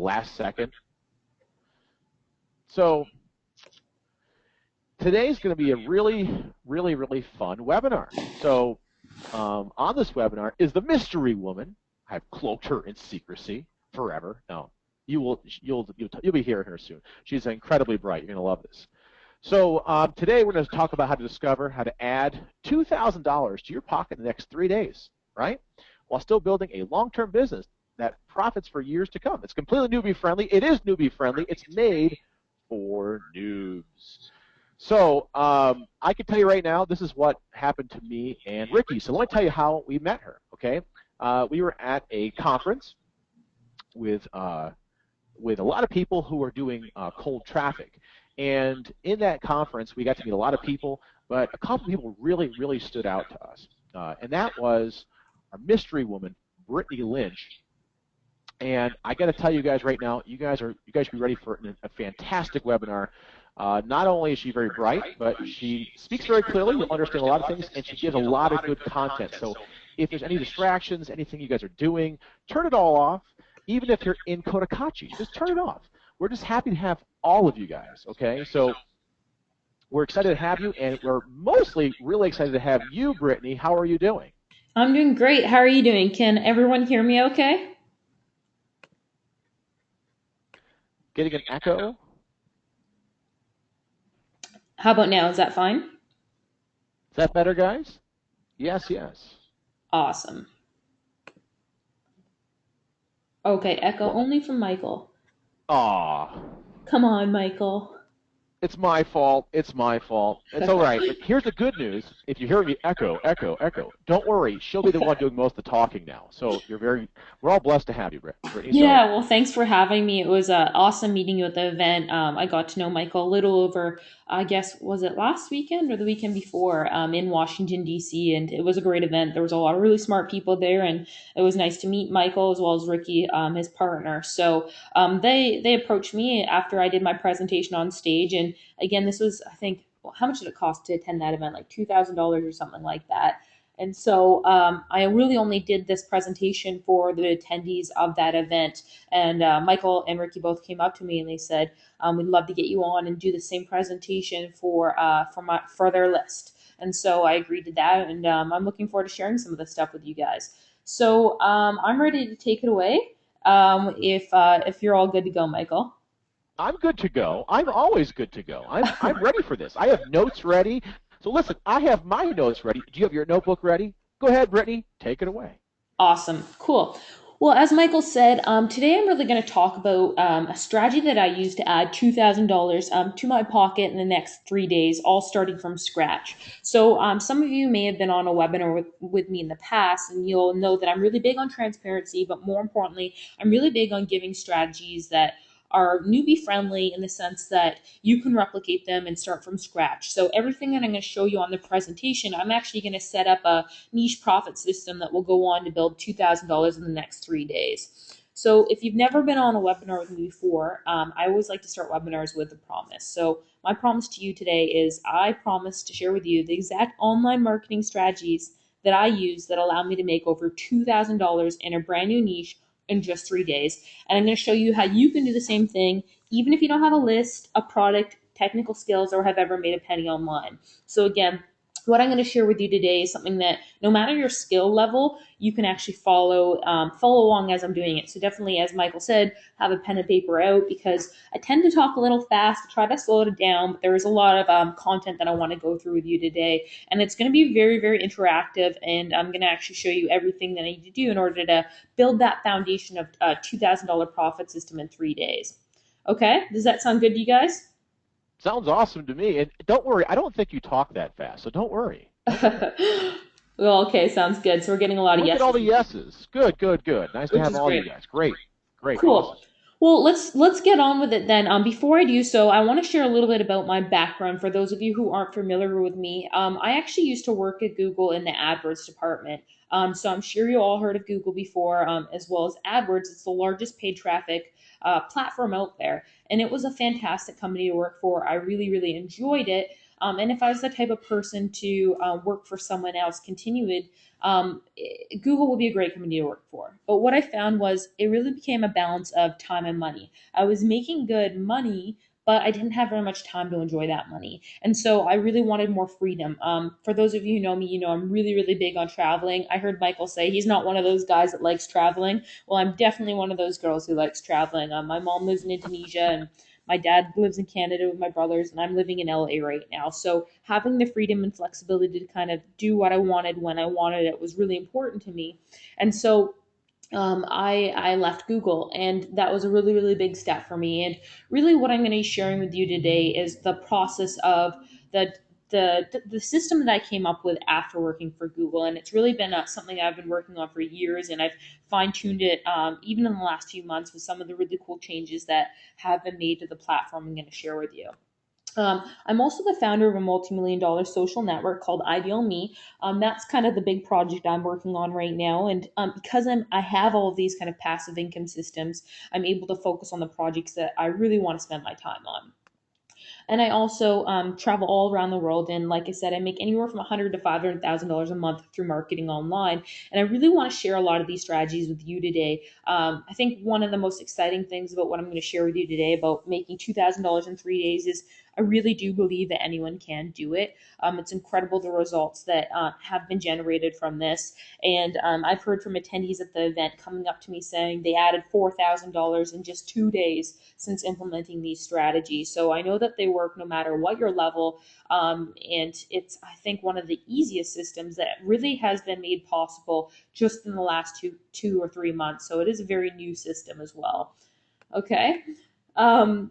the last second. So today's going to be a really, really, really fun webinar. So on this webinar is the mystery woman. I've cloaked her in secrecy forever. No, you'll be hearing her soon. She's incredibly bright. You're going to love this. So today we're going to talk about how to discover how to add $2,000 to your pocket in the next 3 days, right? While still building a long-term business that profits for years to come. It's completely newbie friendly. It is newbie friendly. It's made for noobs. So I can tell you right now, this is what happened to me and Ricky. So let me tell you how we met her. Okay, we were at a conference with a lot of people who are doing cold traffic, and in that conference we got to meet a lot of people, but a couple of people really, really stood out to us, and that was our mystery woman, Brittany Lynch. And I got to tell you guys right now, you guys should be ready for a fantastic webinar. Not only is she very bright, but she speaks very clearly. You'll understand a lot of things, and she gives a lot of good content. So if there's any distractions, anything you guys are doing, turn it all off. Even if you're in Cotacachi, just turn it off. We're just happy to have all of you guys, okay? So we're excited to have you, and we're mostly really excited to have you, Brittany. How are you doing? I'm doing great. How are you doing? Can everyone hear me okay? Getting an echo? How about now? Is that fine? Is that better, guys? Yes, yes. Awesome. Okay, echo Well, only from Michael. aw. Come on, Michael. It's my fault. It's my fault. It's all right. But here's the good news. If you hear me echo, echo, echo, don't worry. She'll be the one doing most of the talking now. So we're all blessed to have you, Brittany. So Yeah, well, thanks for having me. It was awesome meeting you at the event. I got to know Michael a little over, I guess, was it last weekend or the weekend before in Washington, D.C., and it was a great event. There was a lot of really smart people there, and it was nice to meet Michael as well as Ricky, his partner. So they approached me after I did my presentation on stage, and again, this was, I think, well, how much did it cost to attend that event? Like $2,000 or something like that. And so I really only did this presentation for the attendees of that event. And Michael and Ricky both came up to me and they said, we'd love to get you on and do the same presentation for their list. And so I agreed to that, and I'm looking forward to sharing some of this stuff with you guys. So I'm ready to take it away. If you're all good to go, Michael. I'm good to go. I'm always good to go. I'm ready for this. I have notes ready. So listen, I have my notes ready. Do you have your notebook ready? Go ahead, Brittany. Take it away. Awesome. Cool. Well, as Michael said, today I'm really going to talk about a strategy that I use to add $2,000 to my pocket in the next 3 days, all starting from scratch. So some of you may have been on a webinar with me in the past, and you'll know that I'm really big on transparency, but more importantly, I'm really big on giving strategies that are newbie friendly in the sense that you can replicate them and start from scratch. So everything that I'm going to show you on the presentation, I'm actually going to set up a niche profit system that will go on to build $2,000 in the next 3 days. So if you've never been on a webinar with me before, I always like to start webinars with a promise. So my promise to you today is I promise to share with you the exact online marketing strategies that I use that allow me to make over $2,000 in a brand new niche in just 3 days. And I'm going to show you how you can do the same thing, even if you don't have a list, a product, technical skills, or have ever made a penny online. So again, what I'm going to share with you today is something that no matter your skill level, you can actually follow along as I'm doing it. So definitely, as Michael said, have a pen and paper out because I tend to talk a little fast. I try to slow it down, but there is a lot of content that I want to go through with you today. And it's going to be very, very interactive. And I'm going to actually show you everything that I need to do in order to build that foundation of a $2,000 profit system in 3 days. Okay, does that sound good to you guys? Sounds awesome to me. And don't worry, I don't think you talk that fast, so don't worry. Don't worry. Well, okay, sounds good. So we're getting a lot of Look at all yeses, the yeses. Good, good, good. Nice to which have is all great. you guys. Great, great, Cool. awesome. Well, let's get on with it then. Before I do so, I want to share a little bit about my background for those of you who aren't familiar with me. I actually used to work at Google in the AdWords department. So I'm sure you all heard of Google before, as well as AdWords. It's the largest paid traffic platform out there, and it was a fantastic company to work for. I really, really enjoyed it. And if I was the type of person to work for someone else, continued, Google would be a great company to work for. But what I found was it really became a balance of time and money. I was making good money, but I didn't have very much time to enjoy that money. And so I really wanted more freedom. For those of you who know me, you know I'm really, really big on traveling. I heard Michael say he's not one of those guys that likes traveling. Well, I'm definitely one of those girls who likes traveling. My mom lives in Indonesia, and my dad lives in Canada with my brothers, and I'm living in LA right now. So having the freedom and flexibility to kind of do what I wanted when I wanted it was really important to me. And so I left Google, and that was a really, really big step for me. And really, what I'm going to be sharing with you today is the process of the the system that I came up with after working for Google, and it's really been something I've been working on for years, and I've fine tuned it even in the last few months with some of the really cool changes that have been made to the platform. I'm going to share with you. I'm also the founder of a multi-million dollar social network called Ideal Me. That's kind of the big project I'm working on right now. And because I have all of these kind of passive income systems, I'm able to focus on the projects that I really want to spend my time on. And I also travel all around the world. And like I said, I make anywhere from $100 to $500,000 a month through marketing online. And I really want to share a lot of these strategies with you today. I think one of the most exciting things about what I'm going to share with you today about making $2,000 in 3 days is I really do believe that anyone can do it. It's incredible the results that have been generated from this. And I've heard from attendees at the event coming up to me saying they added $4,000 in just 2 days since implementing these strategies. So I know that they work no matter what your level. And it's, I think, one of the easiest systems that really has been made possible just in the last 2 or 3 months. So it is a very new system as well. Okay. Um,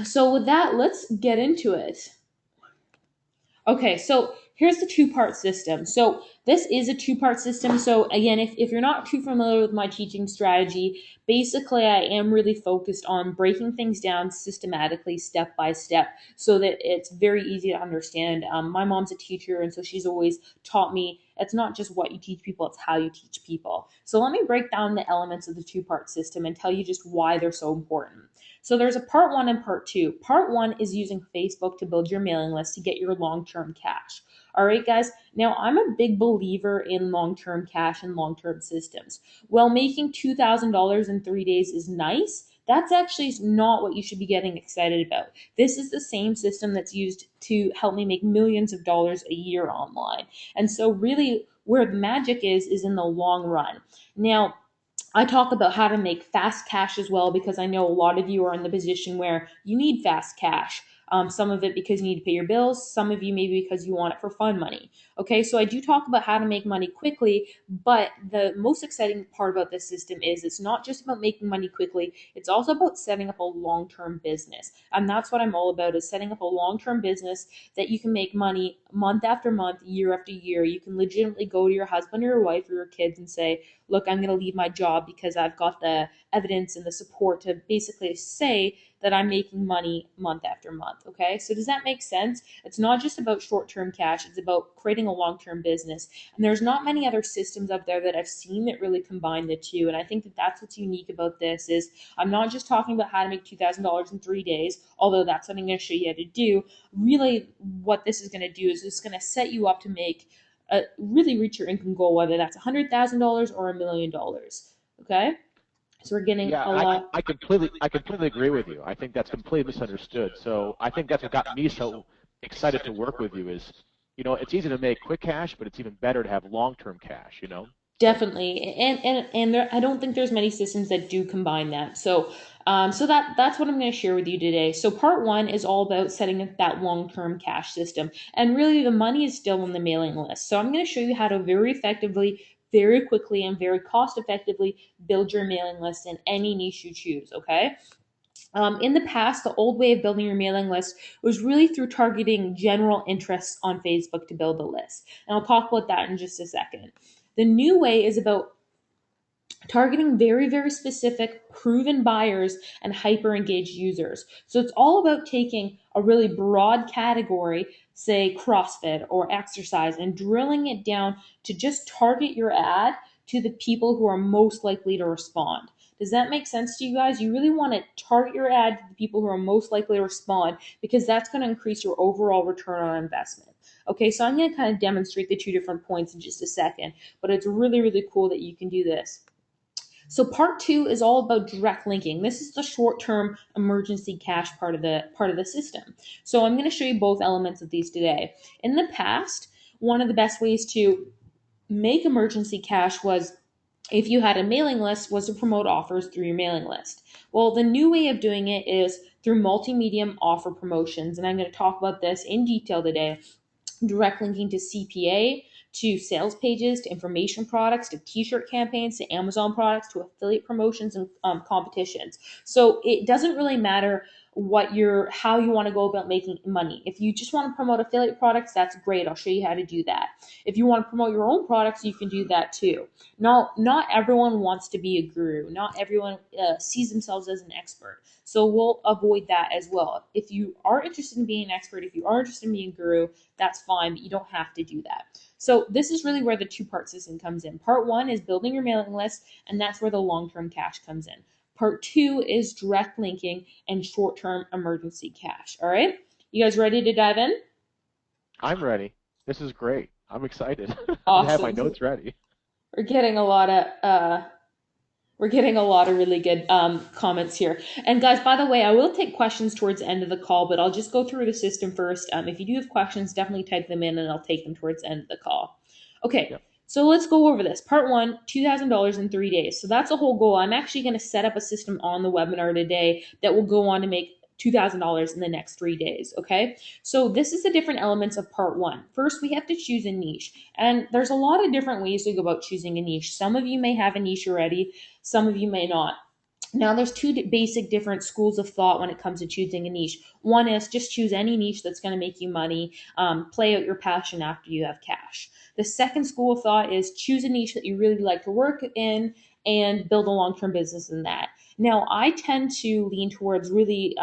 so with that, let's get into it. Okay, so here's the two-part system. So this is a two-part system. So again, if you're not too familiar with my teaching strategy, basically I am really focused on breaking things down systematically, step by step, so that it's very easy to understand. My mom's a teacher, and so she's always taught me it's not just what you teach people, it's how you teach people. So let me break down the elements of the two-part system and tell you just why they're so important. So there's a part one and part two. Part one is using Facebook to build your mailing list to get your long term cash. All right, guys. Now, I'm a big believer in long term cash and long term systems. While making $2,000 in 3 days is nice, that's actually not what you should be getting excited about. This is the same system that's used to help me make millions of dollars a year online. And so, really, where the magic is in the long run. Now, I talk about how to make fast cash as well because I know a lot of you are in the position where you need fast cash. Some of it because you need to pay your bills, some of you maybe because you want it for fun money. Okay, so I do talk about how to make money quickly, but the most exciting part about this system is it's not just about making money quickly, it's also about setting up a long-term business. And that's what I'm all about is setting up a long-term business that you can make money month after month, year after year. You can legitimately go to your husband or your wife or your kids and say, look, I'm going to leave my job because I've got the evidence and the support to basically say that I'm making money month after month. Okay. So does that make sense? It's not just about short term cash, it's about creating a long term business. And there's not many other systems out there that I've seen that really combine the two. And I think that that's what's unique about this is I'm not just talking about how to make $2,000 in 3 days, although that's what I'm going to show you how to do. Really, what this is going to do is it's going to set you up to make really reach your income goal, whether that's $100,000 or $1 million. Okay, so we're getting Yeah, a lot. I completely agree with you. I think that's completely misunderstood. So I think that's what got me so excited to work with you is, it's easy to make quick cash, but it's even better to have long-term cash. Definitely, and there, I don't think there's many systems that do combine that. So, so that's what I'm going to share with you today. So, part one is all about setting up that long-term cash system, and really the money is still on the mailing list. So, I'm going to show you how to very effectively, very quickly, and very cost-effectively build your mailing list in any niche you choose. Okay. In the past, the old way of building your mailing list was really through targeting general interests on Facebook to build a list. And I'll talk about that in just a second. The new way is about targeting very, very specific, proven buyers and hyper engaged users. So it's all about taking a really broad category, say CrossFit or exercise, and drilling it down to just target your ad to the people who are most likely to respond. Does that make sense to you guys? You really want to target your ad to the people who are most likely to respond, because that's going to increase your overall return on investment. Okay, so I'm going to kind of demonstrate the two different points in just a second, but it's really, really cool that you can do this. So part two is all about direct linking. This is the short-term emergency cash part of the system. So I'm going to show you both elements of these today. In the past, one of the best ways to make emergency cash was, if you had a mailing list, was to promote offers through your mailing list. Well, the new way of doing it is through multi-medium offer promotions, and I'm going to talk about this in detail today. Direct linking to CPA, to sales pages, to information products, to t-shirt campaigns, to Amazon products, to affiliate promotions and competitions. So it doesn't really matter how you want to go about making money. If you just want to promote affiliate products, that's great. I'll show you how to do that. If you want to promote your own products, you can do that too. Not everyone wants to be a guru. Not everyone sees themselves as an expert. So we'll avoid that as well. If you are interested in being an expert, if you are interested in being a guru, that's fine, but you don't have to do that. So this is really where the two-part system comes in. Part one is building your mailing list, and that's where the long-term cash comes in. Part two is direct linking and short-term emergency cash. All right, you guys ready to dive in? I'm ready. This is great. I'm excited. I have my Awesome. notes ready. We're getting a lot of really good comments here. And guys, by the way, I will take questions towards the end of the call, but I'll just go through the system first. If you do have questions, definitely type them in and I'll take them towards the end of the call. Okay, Yep. so let's go over this. Part one, $2,000 in 3 days. So that's a whole goal. I'm actually going to set up a system on the webinar today that will go on to make $2,000 in the next 3 days. Okay, so this is the different elements of part one. First, we have to choose a niche, and there's a lot of different ways to go about choosing a niche. Some of you may have a niche already, some of you may not. Now, there's two basic different schools of thought when it comes to choosing a niche. One is just choose any niche that's going to make you money, play out your passion after you have cash. The second school of thought is choose a niche that you really like to work in and build a long-term business in that. Now, I tend to lean towards really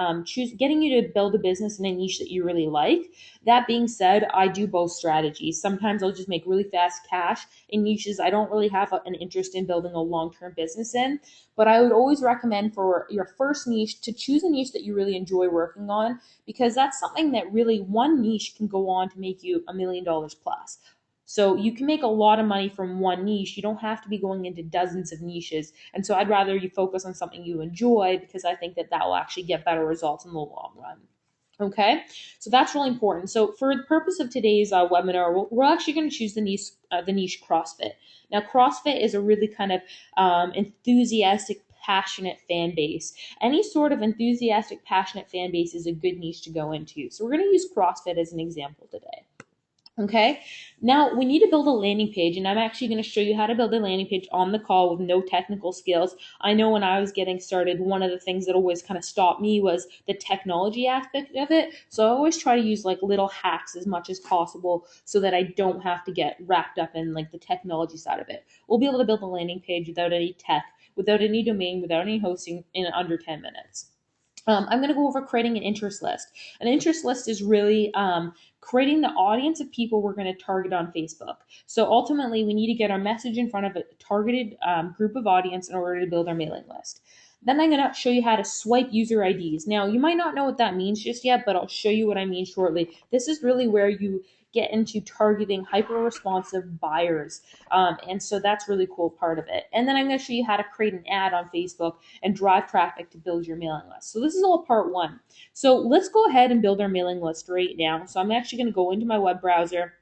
getting you to build a business in a niche that you really like. That being said, I do both strategies. Sometimes I'll just make really fast cash in niches I don't really have an interest in building a long-term business in. But I would always recommend for your first niche to choose a niche that you really enjoy working on, because that's something that really one niche can go on to make you $1 million plus. So you can make a lot of money from one niche. You don't have to be going into dozens of niches. And so I'd rather you focus on something you enjoy, because I think that will actually get better results in the long run. Okay, so that's really important. So for the purpose of today's webinar, we're actually going to choose the niche CrossFit. Now, CrossFit is a really kind of enthusiastic, passionate fan base. Any sort of enthusiastic, passionate fan base is a good niche to go into. So we're going to use CrossFit as an example today. Okay, now we need to build a landing page, and I'm actually going to show you how to build a landing page on the call with no technical skills. I know when I was getting started, one of the things that always kind of stopped me was the technology aspect of it. So I always try to use like little hacks as much as possible so that I don't have to get wrapped up in like the technology side of it. We'll be able to build a landing page without any tech, without any domain, without any hosting in under 10 minutes. I'm going to go over creating an interest list. An interest list is really creating the audience of people we're going to target on Facebook. So ultimately, we need to get our message in front of a targeted group of audience in order to build our mailing list. Then I'm going to show you how to swipe user IDs. Now, you might not know what that means just yet, but I'll show you what I mean shortly. This is really where you get into targeting hyper-responsive buyers. And so that's really cool part of it. And then I'm going to show you how to create an ad on Facebook and drive traffic to build your mailing list. So this is all part one. So let's go ahead and build our mailing list right now. So I'm actually going to go into my web browser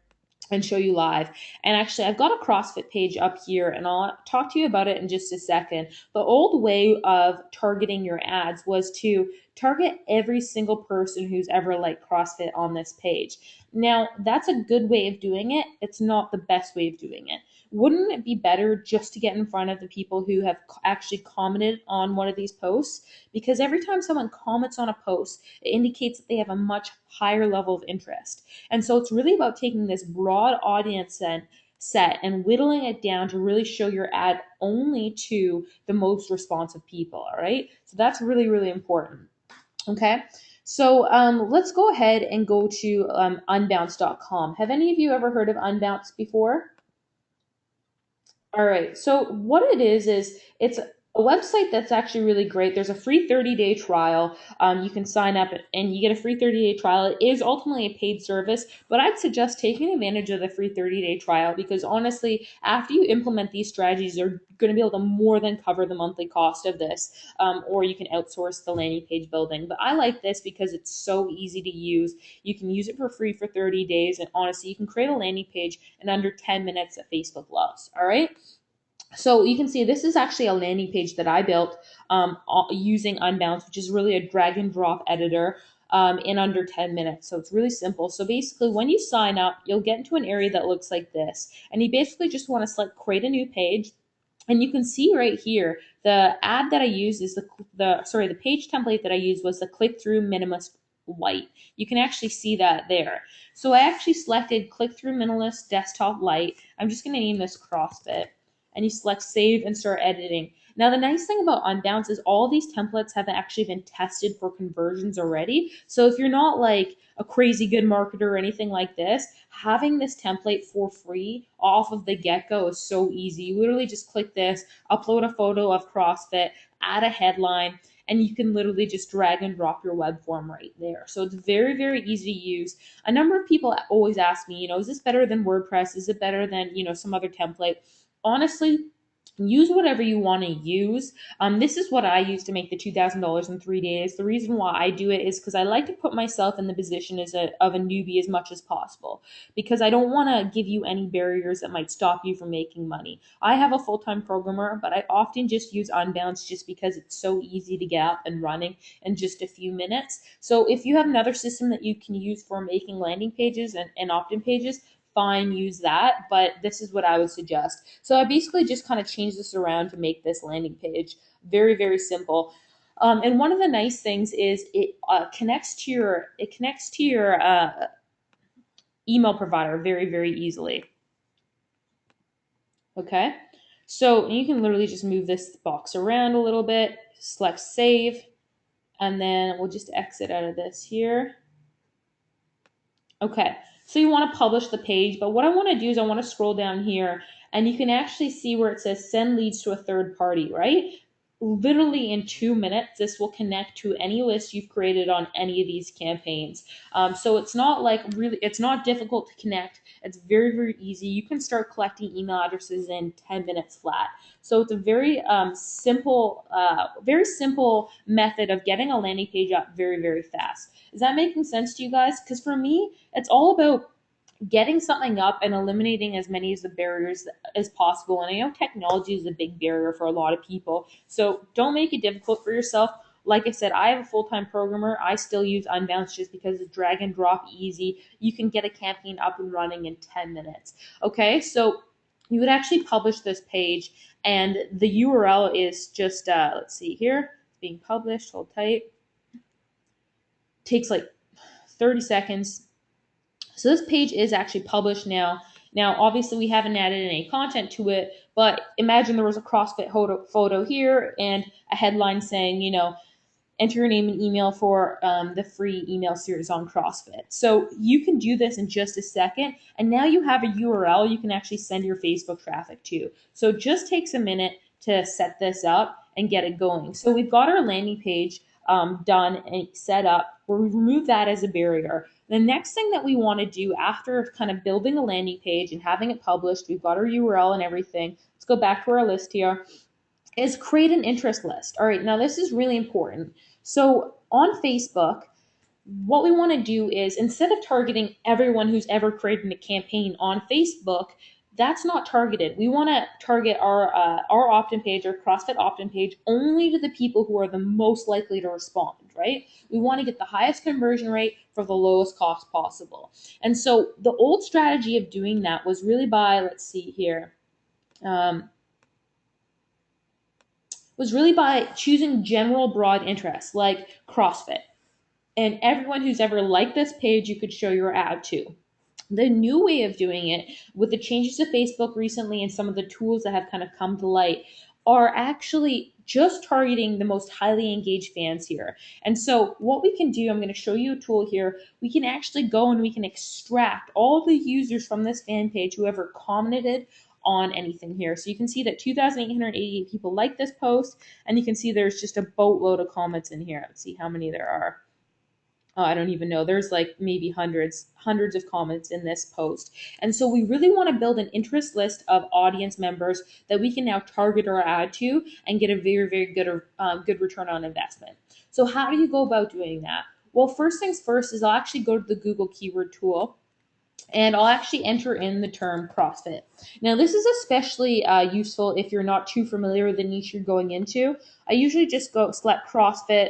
and show you live. And actually, I've got a CrossFit page up here, and I'll talk to you about it in just a second. The old way of targeting your ads was to target every single person who's ever liked CrossFit on this page. Now, that's a good way of doing it. It's not the best way of doing it. Wouldn't it be better just to get in front of the people who have actually commented on one of these posts? Because every time someone comments on a post, it indicates that they have a much higher level of interest. And so it's really about taking this broad audience set and whittling it down to really show your ad only to the most responsive people. All right. So that's really, really important. Okay. So let's go ahead and go to unbounce.com. Have any of you ever heard of Unbounce before? All right. So what it is it's A website that's actually really great. There's a free 30-day trial. You can sign up and you get a free 30-day trial. It is ultimately a paid service, but I'd suggest taking advantage of the free 30-day trial because honestly, after you implement these strategies, you're going to be able to more than cover the monthly cost of this. Or you can outsource the landing page building. But I like this because it's so easy to use. You can use it for free for 30 days, and honestly, you can create a landing page in under 10 minutes that Facebook loves. All right. So you can see this is actually a landing page that I built using Unbounce, which is really a drag and drop editor in under 10 minutes. So it's really simple. So basically, when you sign up, you'll get into an area that looks like this. And you basically just want to select create a new page. And you can see right here, the ad that I used is the page template that I used was the click through minimalist white. You can actually see that there. So I actually selected click through minimalist desktop light. I'm just going to name this CrossFit, and you select save and start editing. Now, the nice thing about Unbounce is all these templates have actually been tested for conversions already. So if you're not like a crazy good marketer or anything like this, having this template for free off of the get-go is so easy. You literally just click this, upload a photo of CrossFit, add a headline, and you can literally just drag and drop your web form right there. So it's very, very easy to use. A number of people always ask me, is this better than WordPress? Is it better than, some other template? Honestly, use whatever you want to use. This is what I use to make the $2,000 in 3 days. The reason why I do it is because I like to put myself in the position of a newbie as much as possible, because I don't want to give you any barriers that might stop you from making money. I have a full-time programmer, but I often just use Unbounce just because it's so easy to get up and running in just a few minutes. So if you have another system that you can use for making landing pages and opt-in pages, fine, use that, but this is what I would suggest. So I basically just kind of changed this around to make this landing page very, very simple. And one of the nice things is it connects to your email provider very, very easily. Okay, so you can literally just move this box around a little bit, select save, and then we'll just exit out of this here. Okay, so you want to publish the page, but what I want to do is I want to scroll down here and you can actually see where it says send leads to a third party, right? Literally in 2 minutes, this will connect to any list you've created on any of these campaigns. So it's not it's not difficult to connect. It's very, very easy. You can start collecting email addresses in 10 minutes flat. So it's a very simple method of getting a landing page up very, very fast. Is that making sense to you guys? Because for me, it's all about getting something up and eliminating as many of the barriers as possible. And I know technology is a big barrier for a lot of people. So don't make it difficult for yourself. Like I said, I have a full-time programmer. I still use Unbounce just because it's drag and drop easy. You can get a campaign up and running in 10 minutes. Okay, so you would actually publish this page, and the URL is just, let's see here, it's being published, hold tight. Takes like 30 seconds. So this page is actually published now. Now, obviously, we haven't added any content to it, but imagine there was a CrossFit photo here and a headline saying, enter your name and email for the free email series on CrossFit. So you can do this in just a second, and now you have a URL you can actually send your Facebook traffic to. So it just takes a minute to set this up and get it going. So we've got our landing page done and set up. We'll remove that as a barrier. The next thing that we want to do after kind of building a landing page and having it published, we've got our URL and everything. Let's go back to our list here, is create an interest list. All right, now this is really important. So on Facebook, what we want to do is instead of targeting everyone who's ever created a campaign on Facebook, that's not targeted. We want to target our opt-in page, our CrossFit opt-in page, only to the people who are the most likely to respond, right? We want to get the highest conversion rate for the lowest cost possible. And so the old strategy of doing that was really by, let's see here, was really by choosing general broad interests like CrossFit. And everyone who's ever liked this page, you could show your ad to. The new way of doing it, with the changes to Facebook recently and some of the tools that have kind of come to light, are actually just targeting the most highly engaged fans here. And so what we can do, I'm going to show you a tool here. We can actually go and we can extract all the users from this fan page, whoever commented on anything here. So you can see that 2,888 people like this post, and you can see there's just a boatload of comments in here. Let's see how many there are. I don't even know. There's like maybe hundreds of comments in this post. And so we really want to build an interest list of audience members that we can now target our ad to and get a very, very good return on investment. So how do you go about doing that? Well, first things first is I'll actually go to the Google keyword tool and I'll actually enter in the term CrossFit. Now, this is especially useful if you're not too familiar with the niche you're going into. I usually just go select CrossFit.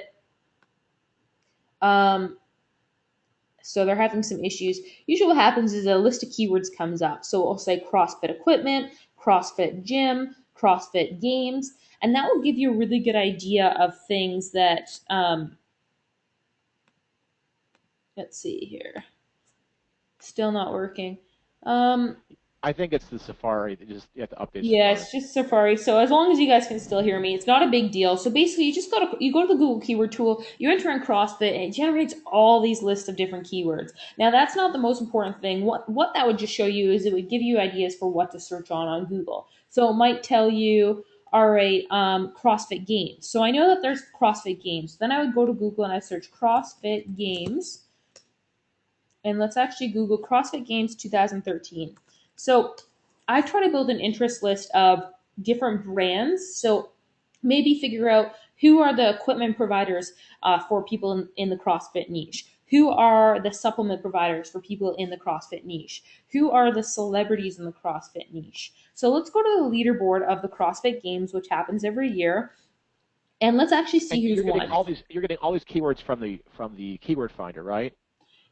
Um, So they're having some issues. Usually what happens is a list of keywords comes up. So it'll say CrossFit equipment, CrossFit gym, CrossFit games, and that will give you a really good idea of things that, let's see here, still not working. Um, I think it's the Safari. You have to update Yeah, Safari. it's just Safari. So as long as you guys can still hear me, it's not a big deal. So basically, you go to the Google keyword tool, you enter in CrossFit, and it generates all these lists of different keywords. Now that's not the most important thing. What that would just show you is it would give you ideas for what to search on Google. So it might tell you, all right, CrossFit games. So I know that there's CrossFit games. Then I would go to Google and I search CrossFit games, and let's actually Google CrossFit Games 2013. So I try to build an interest list of different brands. So maybe figure out who are the equipment providers for people in the CrossFit niche. Who are the supplement providers for people in the CrossFit niche? Who are the celebrities in the CrossFit niche? So let's go to the leaderboard of the CrossFit Games, which happens every year, and let's actually And see who's won. you're getting all these keywords from the keyword finder, right?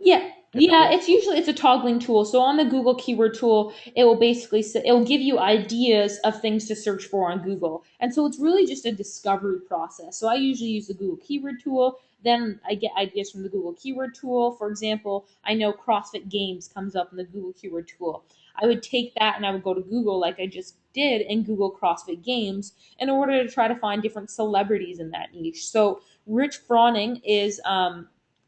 Yeah, Typically. it's a toggling tool. So on the Google keyword tool, it will basically say, it will give you ideas of things to search for on Google. And so it's really just a discovery process. So I usually use the Google keyword tool, then I get ideas from the Google keyword tool. For example, I know CrossFit Games comes up in the Google keyword tool. I would take that and I would go to Google like I just did and Google CrossFit Games in order to try to find different celebrities in that niche. So Rich Froning is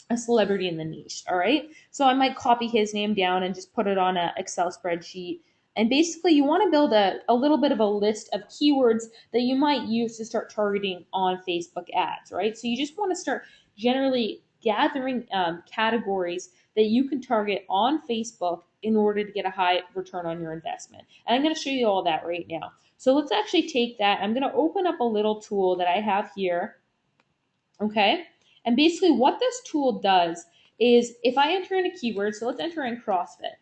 a celebrity in the niche. All right. So I might copy his name down and just put it on an Excel spreadsheet. And basically, you want to build a little bit of a list of keywords that you might use to start targeting on Facebook ads, right? So you just want to start generally gathering categories that you can target on Facebook in order to get a high return on your investment. And I'm going to show you all that right now. So let's actually take that. I'm going to open up a little tool that I have here. Okay. And basically, what this tool does is if I enter in a keyword, so let's enter in CrossFit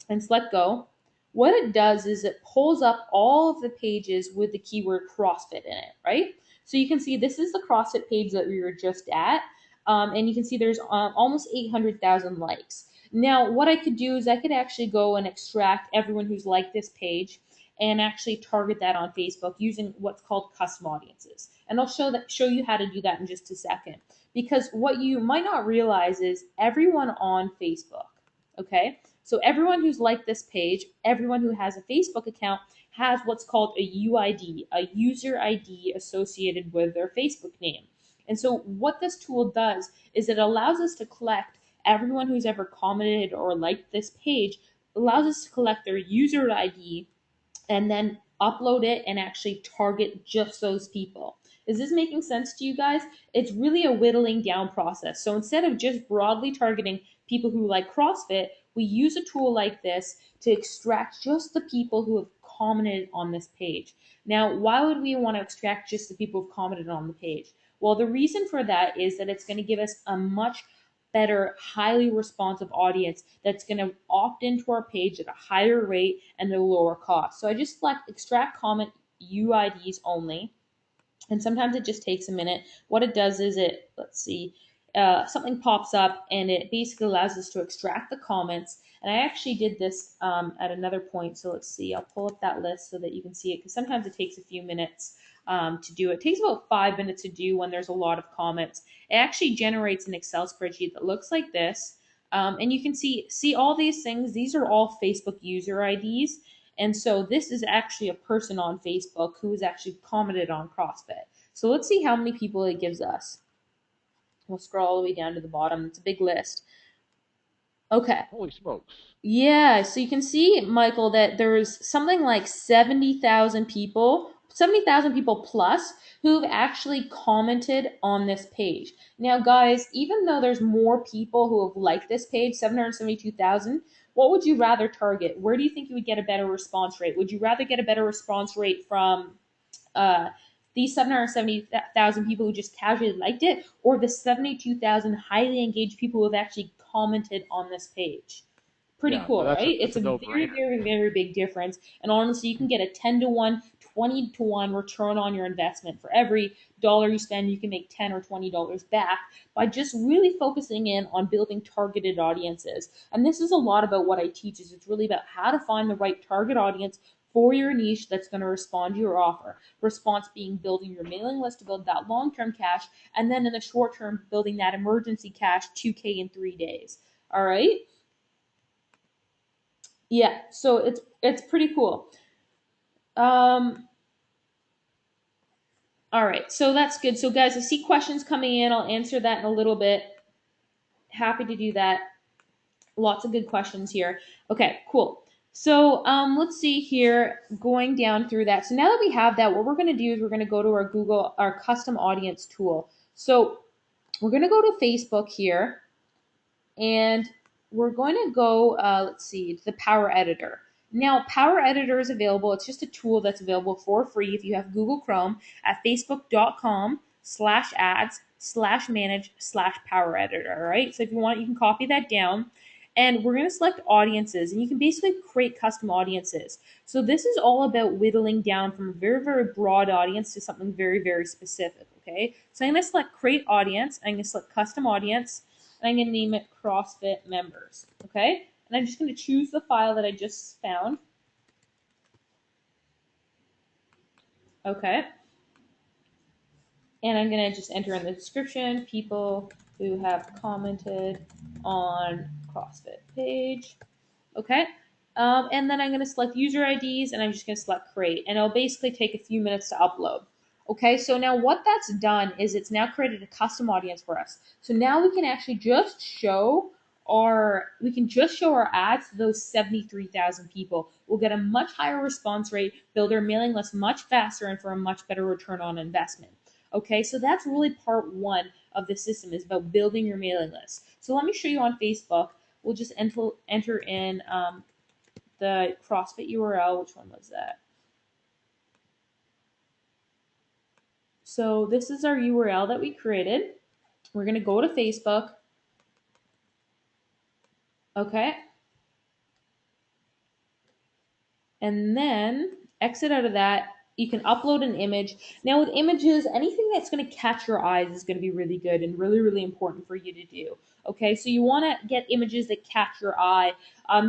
and select go. What it does is it pulls up all of the pages with the keyword CrossFit in it, right? So you can see this is the CrossFit page that we were just at. And you can see there's almost 800,000 likes. Now, what I could do is I could actually go and extract everyone who's liked this page and actually target that on Facebook using what's called custom audiences. And I'll show you how to do that in just a second. Because what you might not realize is everyone on Facebook, okay? So everyone who's liked this page, everyone who has a Facebook account has what's called a UID, a user ID associated with their Facebook name. And so what this tool does is it allows us to collect everyone who's ever commented or liked this page, allows us to collect their user ID and then upload it and actually target just those people. Is this making sense to you guys? It's really a whittling down process. So instead of just broadly targeting people who like CrossFit, we use a tool like this to extract just the people who have commented on this page. Now, why would we want to extract just the people who've commented on the page? Well, the reason for that is that it's going to give us a much better, highly responsive audience that's going to opt into our page at a higher rate and at a lower cost. So I just select extract comment UIDs only. And sometimes it just takes a minute. What it does is let's see, something pops up and it basically allows us to extract the comments. And I actually did this at another point. So let's see, I'll pull up that list so that you can see it because sometimes it takes a few minutes to do it. It takes about 5 minutes to do when there's a lot of comments. It actually generates an Excel spreadsheet that looks like this. And you can see all these things. These are all Facebook user IDs. And so this is actually a person on Facebook who has actually commented on CrossFit. So let's see how many people it gives us. We'll scroll all the way down to the bottom. It's a big list. Okay. Holy smokes. Yeah, so you can see, Michael, that there's something like 70,000 people plus who've actually commented on this page. Now, guys, even though there's more people who have liked this page, 772,000, what would you rather target? Where do you think you would get a better response rate? Would you rather get a better response rate from uh, these 770,000 people who just casually liked it, or the 72,000 highly engaged people who have actually commented on this page? Pretty Yeah, cool, right? that's It's a a very, no-brainer. very, very big difference. And honestly, you can get a 10 to 1, 20 to 1 return on your investment. For every dollar you spend, you can make 10 or $20 back by just really focusing in on building targeted audiences. And this is a lot about what I teach is it's really about how to find the right target audience for your niche that's going to respond to your offer. Response being building your mailing list to build that long-term cash, and then in the short term, building that emergency cash 2K in 3 days. All right. Yeah, so it's pretty cool. Um, all right, so that's good. So guys, I see questions coming in. I'll answer that in a little bit. Happy to do that. Lots of good questions here. Okay, cool. So let's see here, going down through that. So now that we have that, what we're going to do is we're going to go to our custom audience tool. So we're going to go to Facebook here, and we're going to go, let's see, to the Power Editor. Now, Power Editor is available. It's just a tool that's available for free if you have Google Chrome at facebook.com/ads/manage/Power Editor. All right. So if you want, you can copy that down. And we're going to select audiences, and you can basically create custom audiences. So this is all about whittling down from a very, very broad audience to something very, very specific. Okay. So I'm going to select create audience. I'm going to select custom audience, and I'm going to name it CrossFit members. Okay. And I'm just going to choose the file that I just found. Okay. And I'm going to just enter in the description people who have commented on CrossFit page. Okay. And then I'm going to select user IDs, and I'm just going to select create. And it'll basically take a few minutes to upload. Okay, so now what that's done is it's now created a custom audience for us. So now we can actually just show our ads to those 73,000 people. We'll get a much higher response rate, build our mailing list much faster, and for a much better return on investment. Okay, so that's really part one of the system is about building your mailing list. So let me show you on Facebook. We'll just enter in the CrossFit URL. Which one was that? So this is our URL that we created. We're going to go to Facebook. Okay. And then exit out of that. You can upload an image. Now, with images, anything that's going to catch your eyes is going to be really good and really, really important for you to do. Okay, so you want to get images that catch your eye.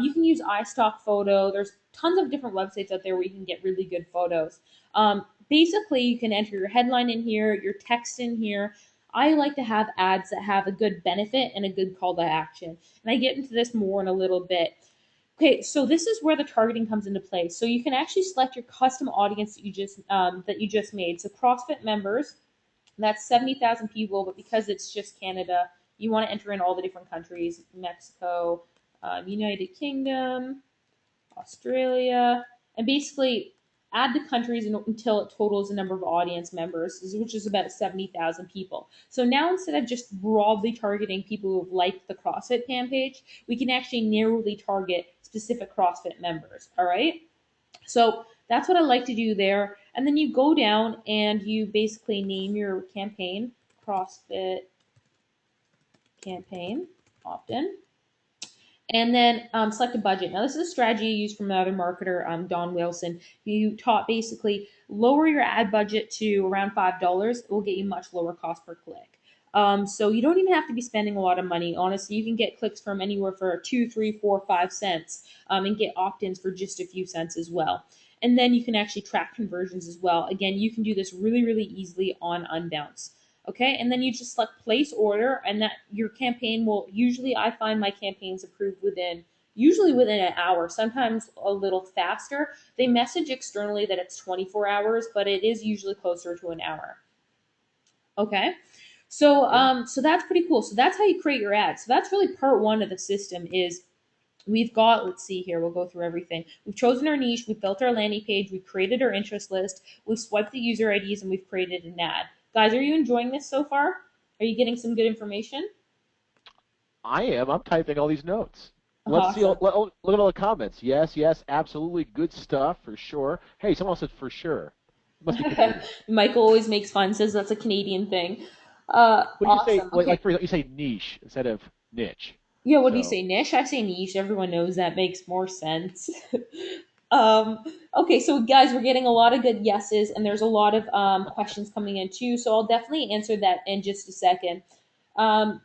You can use iStock Photo. There's tons of different websites out there where you can get really good photos. Basically, you can enter your headline in here, your text in here. I like to have ads that have a good benefit and a good call to action. And I get into this more in a little bit. Okay, so this is where the targeting comes into play. So you can actually select your custom audience that you just made. So CrossFit members, that's 70,000 people, but because it's just Canada, you want to enter in all the different countries: Mexico, United Kingdom, Australia, and basically add the countries until it totals the number of audience members, which is about 70,000 people. So now instead of just broadly targeting people who have liked the CrossFit fan page, we can actually narrowly target specific CrossFit members. All right. So that's what I like to do there. And then you go down and you basically name your campaign CrossFit campaign opt in. And then select a budget. Now, this is a strategy used from another marketer, Don Wilson. You taught basically lower your ad budget to around $5. It will get you much lower cost per click. So you don't even have to be spending a lot of money. Honestly, you can get clicks from anywhere for 2, 3, 4, 5 cents, and get opt-ins for just a few cents as well. And then you can actually track conversions as well. Again, you can do this really, really easily on Unbounce. Okay, and then you just select place order, and that your campaign will usually, I find my campaigns approved usually within an hour, sometimes a little faster. They message externally that it's 24 hours, but it is usually closer to an hour. Okay, Yeah. So that's pretty cool. So that's how you create your ads. So that's really part one of the system is we've got, let's see here, we'll go through everything. We've chosen our niche, we've built our landing page, we've created our interest list, we've swiped the user IDs, and we've created an ad. Guys, are you enjoying this so far? Are you getting some good information? I am. I'm typing all these notes. Let's see. Awesome. Look at all the comments. Yes, yes, absolutely. Good stuff for sure. Hey, someone said for sure. It must be Canadian. Michael always makes fun, says that's a Canadian thing. What do you say? Awesome. Okay. Like for example, you say niche instead of niche. Yeah, what do you So say? Niche? I say niche. Everyone knows that makes more sense. Okay, so guys, we're getting a lot of good yeses, and there's a lot of questions coming in too. So I'll definitely answer that in just a second. Um,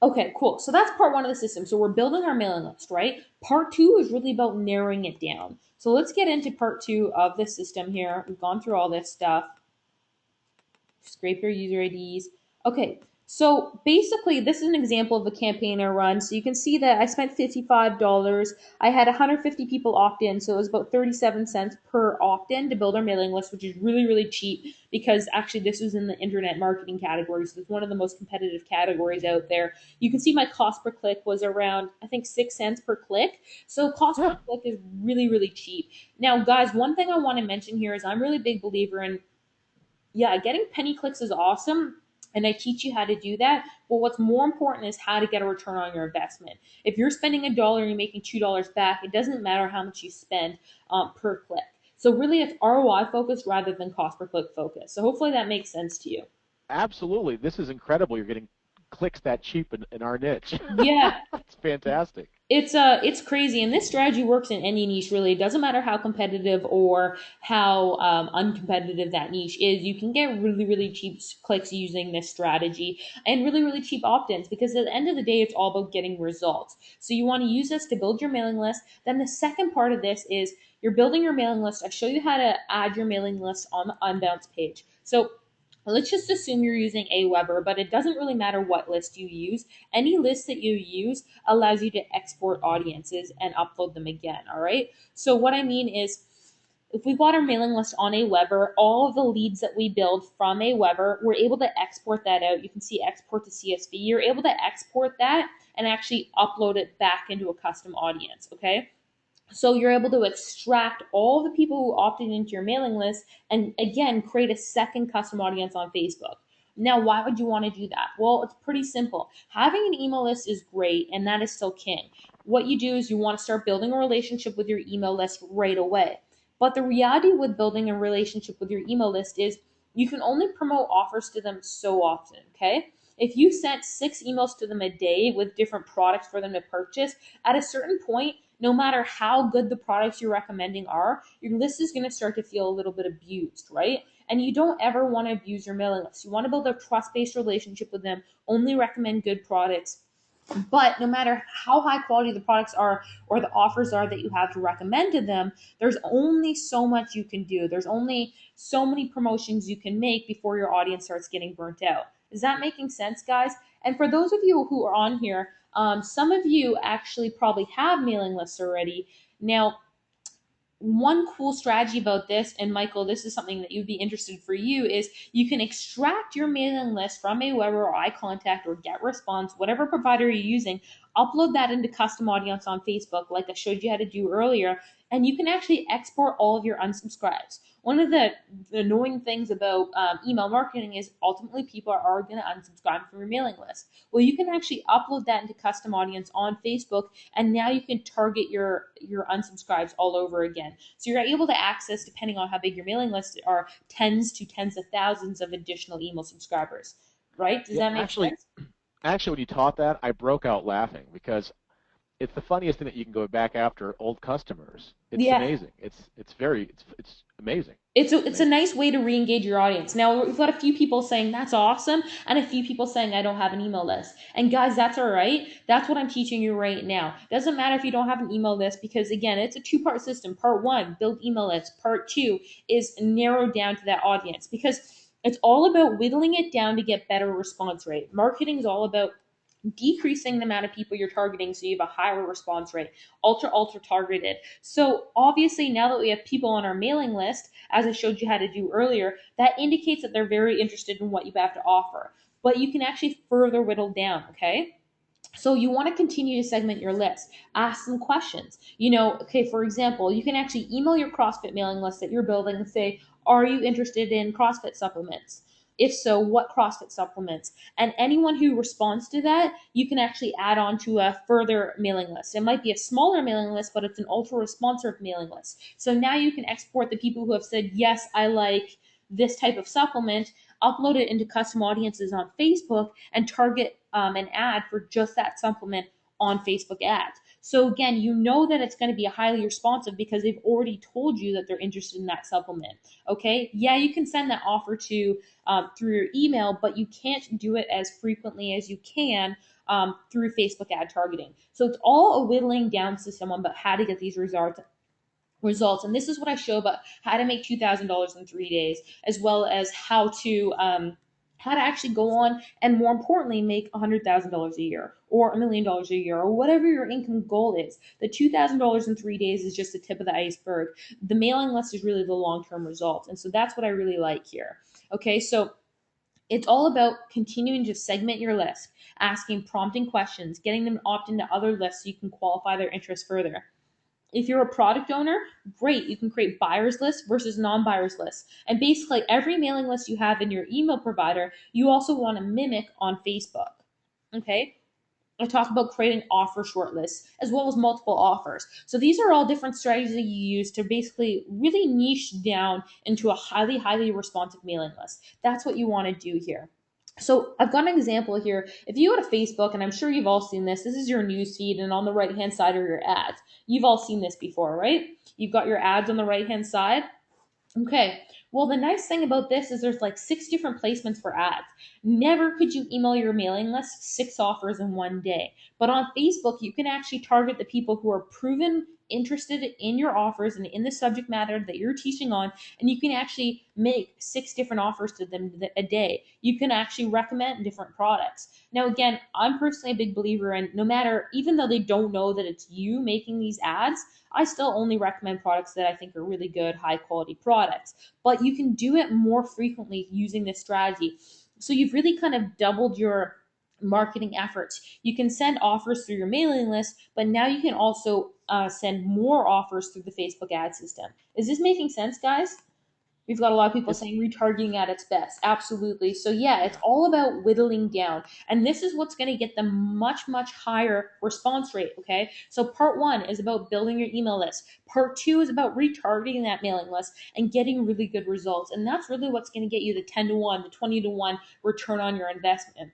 okay, cool. So that's part one of the system. So we're building our mailing list, right? Part two is really about narrowing it down. So let's get into part two of the system here. We've gone through all this stuff. Scrape your user IDs. Okay, so basically, this is an example of a campaign I run. So you can see that I spent $55. I had 150 people opt in, so it was about 37 cents per opt in to build our mailing list, which is really, really cheap because actually this was in the internet marketing category. So it's one of the most competitive categories out there. You can see my cost per click was around, I think, 6 cents per click. So cost per yeah, click is really, really cheap. Now, guys, one thing I want to mention here is I'm really a big believer in yeah, getting penny clicks is awesome. And I teach you how to do that. But what's more important is how to get a return on your investment. If you're spending $1 and you're making $2 back, it doesn't matter how much you spend per click. So really, it's ROI focused rather than cost per click focused. So hopefully that makes sense to you. absolutely. This is incredible. You're getting clicks that cheap in our niche. Yeah, It's fantastic. it's crazy, and this strategy works in any niche. Really, it doesn't matter how competitive or how uncompetitive that niche is. You can get really really cheap clicks using this strategy, and really really cheap opt-ins because at the end of the day, it's all about getting results. So you want to use this to build your mailing list. Then the second part of this is you're building your mailing list. I show you how to add your mailing list on the unbounce page. So let's just assume you're using Aweber, but it doesn't really matter what list you use. Any list that you use allows you to export audiences and upload them again. All right. So what I mean is, if we got our mailing list on Aweber, all of the leads that we build from Aweber, we're able to export that out. You can see export to CSV. You're able to export that and actually upload it back into a custom audience. Okay. So you're able to extract all the people who opted into your mailing list and again create a second custom audience on Facebook. Now, why would you want to do that? Well, it's pretty simple. Having an email list is great, and that is still king. What you do is you want to start building a relationship with your email list right away. But the reality with building a relationship with your email list is you can only promote offers to them so often, okay? If you sent 6 emails to them a day with different products for them to purchase, at a certain point, no matter how good the products you're recommending are, your list is going to start to feel a little bit abused, right? And you don't ever want to abuse your mailing list. You want to build a trust based relationship with them, only recommend good products. But no matter how high quality the products are or the offers are that you have to recommend to them, there's only so much you can do. There's only so many promotions you can make before your audience starts getting burnt out. Is that making sense, guys? And for those of you who are on here, some of you actually probably have mailing lists already. Now, one cool strategy about this, and Michael, this is something that you'd be interested for you, is you can extract your mailing list from Aweber or iContact or GetResponse, whatever provider you're using, upload that into custom audience on Facebook, like I showed you how to do earlier, and you can actually export all of your unsubscribes. One of the annoying things about email marketing is ultimately people are going to unsubscribe from your mailing list. Well, you can actually upload that into custom audience on Facebook, and now you can target your unsubscribes all over again. So you're able to access, depending on how big your mailing list are, tens of thousands of additional email subscribers. Right? Does Yeah, that make sense? actually, when you taught that, I broke out laughing because it's the funniest thing that you can go back after old customers. It's Yeah. amazing. It's amazing. It's a Amazing. nice way to re-engage your audience. Now we've got a few people saying that's awesome, and a few people saying I don't have an email list. And guys, that's all right. That's what I'm teaching you right now. Doesn't matter if you don't have an email list because again, it's a two-part system. Part one, build email lists. Part two is narrow down to that audience because it's all about whittling it down to get better response rate. Marketing is all about decreasing the amount of people you're targeting so you have a higher response rate, ultra targeted. So obviously now that we have people on our mailing list, as I showed you how to do earlier, that indicates that they're very interested in what you have to offer. But you can actually further whittle down, okay? So you want to continue to segment your list. Ask some questions. Okay, for example, you can actually email your CrossFit mailing list that you're building and say, are you interested in CrossFit supplements? If so, what CrossFit supplements? And anyone who responds to that, you can actually add on to a further mailing list. It might be a smaller mailing list, but it's an ultra responsive mailing list. So now you can export the people who have said, yes, I like this type of supplement, upload it into custom audiences on Facebook, and target an ad for just that supplement on Facebook ads. So again, you know that it's going to be highly responsive because they've already told you that they're interested in that supplement. Okay, yeah, you can send that offer to through your email, but you can't do it as frequently as you can through Facebook ad targeting. So it's all a whittling down system about how to get these results. And this is what I show about how to make $2,000 in 3 days, as well as how to actually go on and, more importantly, make $100,000 a year or $1 million a year or whatever your income goal is. The $2,000 in 3 days is just the tip of the iceberg. The mailing list is really the long-term result. And so that's what I really like here. Okay, so it's all about continuing to segment your list, asking prompting questions, getting them to opt into other lists so you can qualify their interest further. If you're a product owner, great. You can create buyers lists versus non-buyers lists. And basically every mailing list you have in your email provider, you also want to mimic on Facebook. Okay? I talk about creating offer shortlists as well as multiple offers. So these are all different strategies that you use to basically really niche down into a highly responsive mailing list. That's what you want to do here. So I've got an example here. If you go to Facebook, and I'm sure you've all seen this, this is your news feed, and on the right hand side are your ads. You've all seen this before, right? You've got your ads on the right hand side. Okay. Well, the nice thing about this is there's like 6 different placements for ads. Never could you email your mailing list 6 offers in one day. But on Facebook, you can actually target the people who are proven interested in your offers and in the subject matter that you're teaching on, and you can actually make 6 different offers to them a day. You can actually recommend different products. Now, again, I'm personally a big believer in, no matter, even though they don't know that it's you making these ads, I still only recommend products that I think are really good, high quality products. But you can do it more frequently using this strategy. So you've really kind of doubled your marketing efforts. You can send offers through your mailing list, but now you can also send more offers through the Facebook ad system. Is this making sense, guys? We've got a lot of people It's saying retargeting at its best. Absolutely. So yeah, it's yeah. all about whittling down. And this is what's going to get the much higher response rate. Okay. So part one is about building your email list. Part two is about retargeting that mailing list and getting really good results. And that's really what's going to get you the 10 to 1, the 20 to 1 return on your investment.